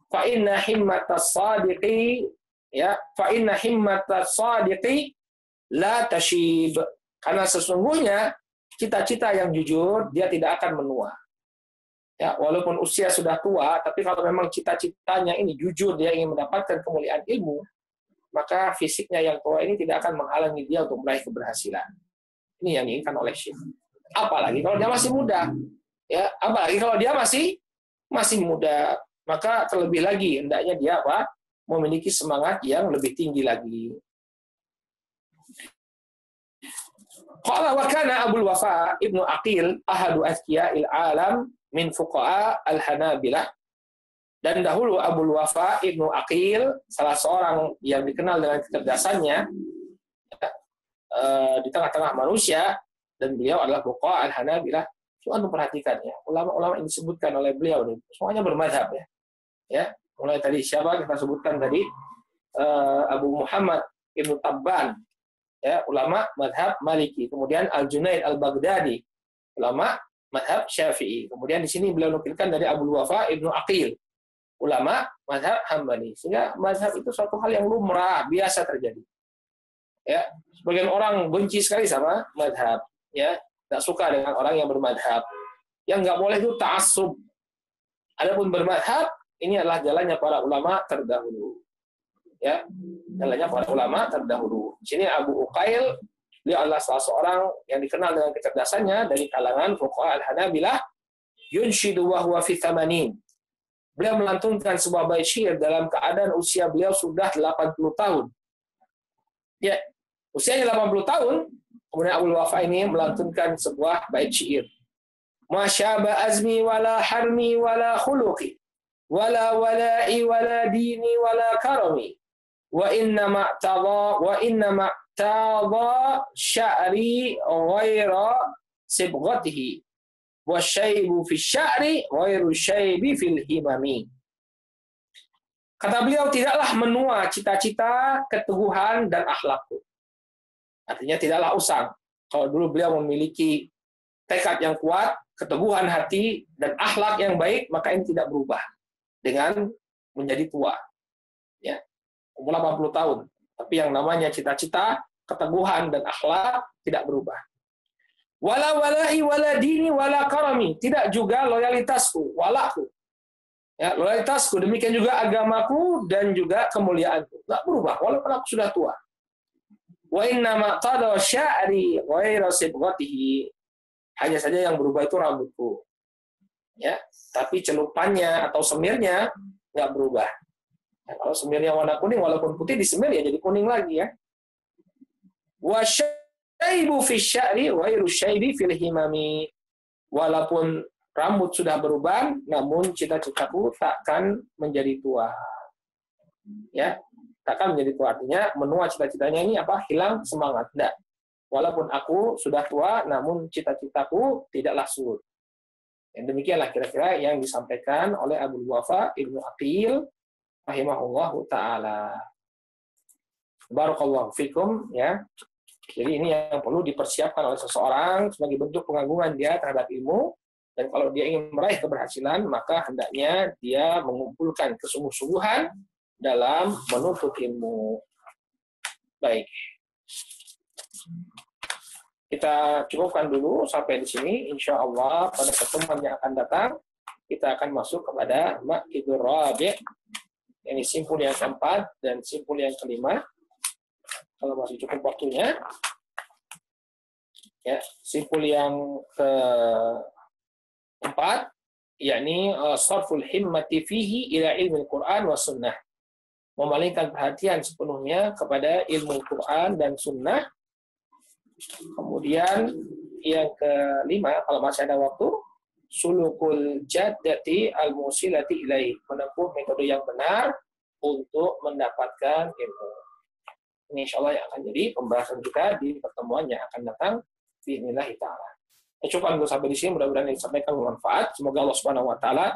Fa inna himmatas sadiqi ya, fa inna himmatas sadiqi la tashib. Karena sesungguhnya cita-cita yang jujur dia tidak akan menua. Ya, walaupun usia sudah tua, tapi kalau memang cita-citanya ini jujur, dia ingin mendapatkan kemuliaan ilmu, maka fisiknya yang tua ini tidak akan menghalangi dia untuk meraih keberhasilan. Ini yang diinginkan oleh Syekh. Apalagi kalau dia masih muda. Ya, apalagi kalau dia masih muda, maka terlebih lagi hendaknya dia memiliki semangat yang lebih tinggi lagi. Qala wa kana Abul Wafa Ibnu Aqil ahadu azkiya'il alam min fuqaha al-Hanabilah. Dan dahulu Abul Wafa Ibnu Aqil salah seorang yang dikenal dengan kecerdasannya di tengah-tengah manusia, dan beliau adalah fuqaha al-Hanabilah. Coba untuk perhatikan ya, ulama-ulama yang disebutkan oleh beliau ini semuanya bermadzhab ya. Ya, mulai tadi siapa kita sebutkan tadi Abu Muhammad Ibnu Tabban, ya, ulama madhab Maliki. Kemudian Al-Junaid Al-Baghdadi, ulama madhab Syafi'i. Kemudian di sini beliau nukilkan dari Abul Wafa Ibnu Aqil, ulama madhab Hambali. Sehingga madhab itu suatu hal yang lumrah, biasa terjadi. Ya, sebagian orang benci sekali sama madhab, ya, tidak suka dengan orang yang bermadhab. Yang nggak boleh itu ta'assub. Adapun bermadhab, ini adalah jalannya para ulama terdahulu. Ya, jalannya para ulama terdahulu. Di sini Abu Uqail, dia adalah salah seorang yang dikenal dengan kecerdasannya dari kalangan fuqaha al-Hanabilah, yunshidu wa huwa fi thamanin. Beliau melantunkan sebuah bait syair dalam keadaan usia beliau sudah 80 tahun. Ya, usianya 80 tahun, kemudian Abu Wafa ini melantunkan sebuah bait syair. Masyaba azmi wala harmi wala khuluqi wala wala'i wala dini wala karami wa inna ma'tadha sya'ri ghaira sibghatihi wa syaibu fi sya'ri ghairu syaibi fil himami. Kata beliau, tidaklah menua cita-cita, keteguhan dan akhlakku. Artinya tidaklah usang. Kalau dulu beliau memiliki tekad yang kuat, keteguhan hati, dan akhlak yang baik, maka ini tidak berubah dengan menjadi tua. Ya, umur 80 tahun. Tapi yang namanya cita-cita, keteguhan, dan akhlak tidak berubah. Wala wala'i wala dini wala karami. Tidak juga loyalitasku, walaku. Ya, loyalitasku, demikian juga agamaku dan juga kemuliaanku. Tidak berubah, walaupun aku sudah tua. Wa inna ma'tada sya'ri ghaira sibghatihi. Hanya saja yang berubah itu rambutku. Ya, tapi celupannya atau semirnya nggak berubah. Ya, kalau semirnya warna kuning, walaupun putih disemir ya jadi kuning lagi ya. Wa syaibu fi sya'ri ghairu syaibi fil himami. Walaupun rambut sudah berubah, namun cita-citaku takkan menjadi tua. Ya, takkan menjadi tua. Artinya menua cita-citanya ini apa? Hilang semangat. Tidak. Walaupun aku sudah tua, namun cita-citaku tidaklah surut. Dan demikianlah kira-kira yang disampaikan oleh Abu Wafa Ibnu Aqil rahimahullahu ta'ala. Barakallahu fikum, ya. Jadi ini yang perlu dipersiapkan oleh seseorang sebagai bentuk pengagungan dia terhadap ilmu. Dan kalau dia ingin meraih keberhasilan, maka hendaknya dia mengumpulkan kesungguh-sungguhan dalam menuntut ilmu. Baik. Kita cukupkan dulu sampai di sini. Insya Allah pada pertemuan yang akan datang kita akan masuk kepada Maqidur Rabi', ini simpul yang keempat dan simpul yang kelima. Kalau masih cukup waktunya, ya, simpul yang keempat, yakni sarful himmati fihi ila ilmi Al-Quran wa sunnah, memalingkan perhatian sepenuhnya kepada ilmu Al-Quran dan sunnah. Kemudian yang kelima, kalau masih ada waktu, sulukul jaddati al-musilati ilaih, menempuh metode yang benar untuk mendapatkan ilmu. Ini insya Allah yang akan jadi pembahasan kita di pertemuan yang akan datang bi'idznillah ta'ala. Cukup dulu sampai di sini, mudah-mudahan yang disampaikan bermanfaat. Semoga Allah Subhanahu wa taala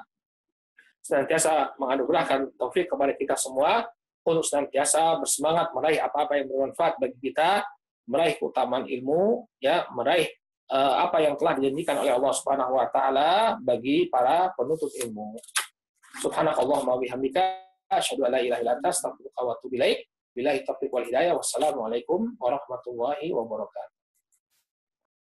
senantiasa menganugerahkan taufik kepada kita semua untuk senantiasa bersemangat meraih apa-apa yang bermanfaat bagi kita, meraih keutamaan ilmu, ya, meraih apa yang telah dijanjikan oleh Allah Subhanahu wa taala bagi para penuntut ilmu. Subhanakallahumma wa bihamdika asyhadu an la ilaha illa anta astaghfiruka wa atubu ilaik. Billahi taufiq wal hidayah. Wassalamualaikum warahmatullahi wabarakatuh.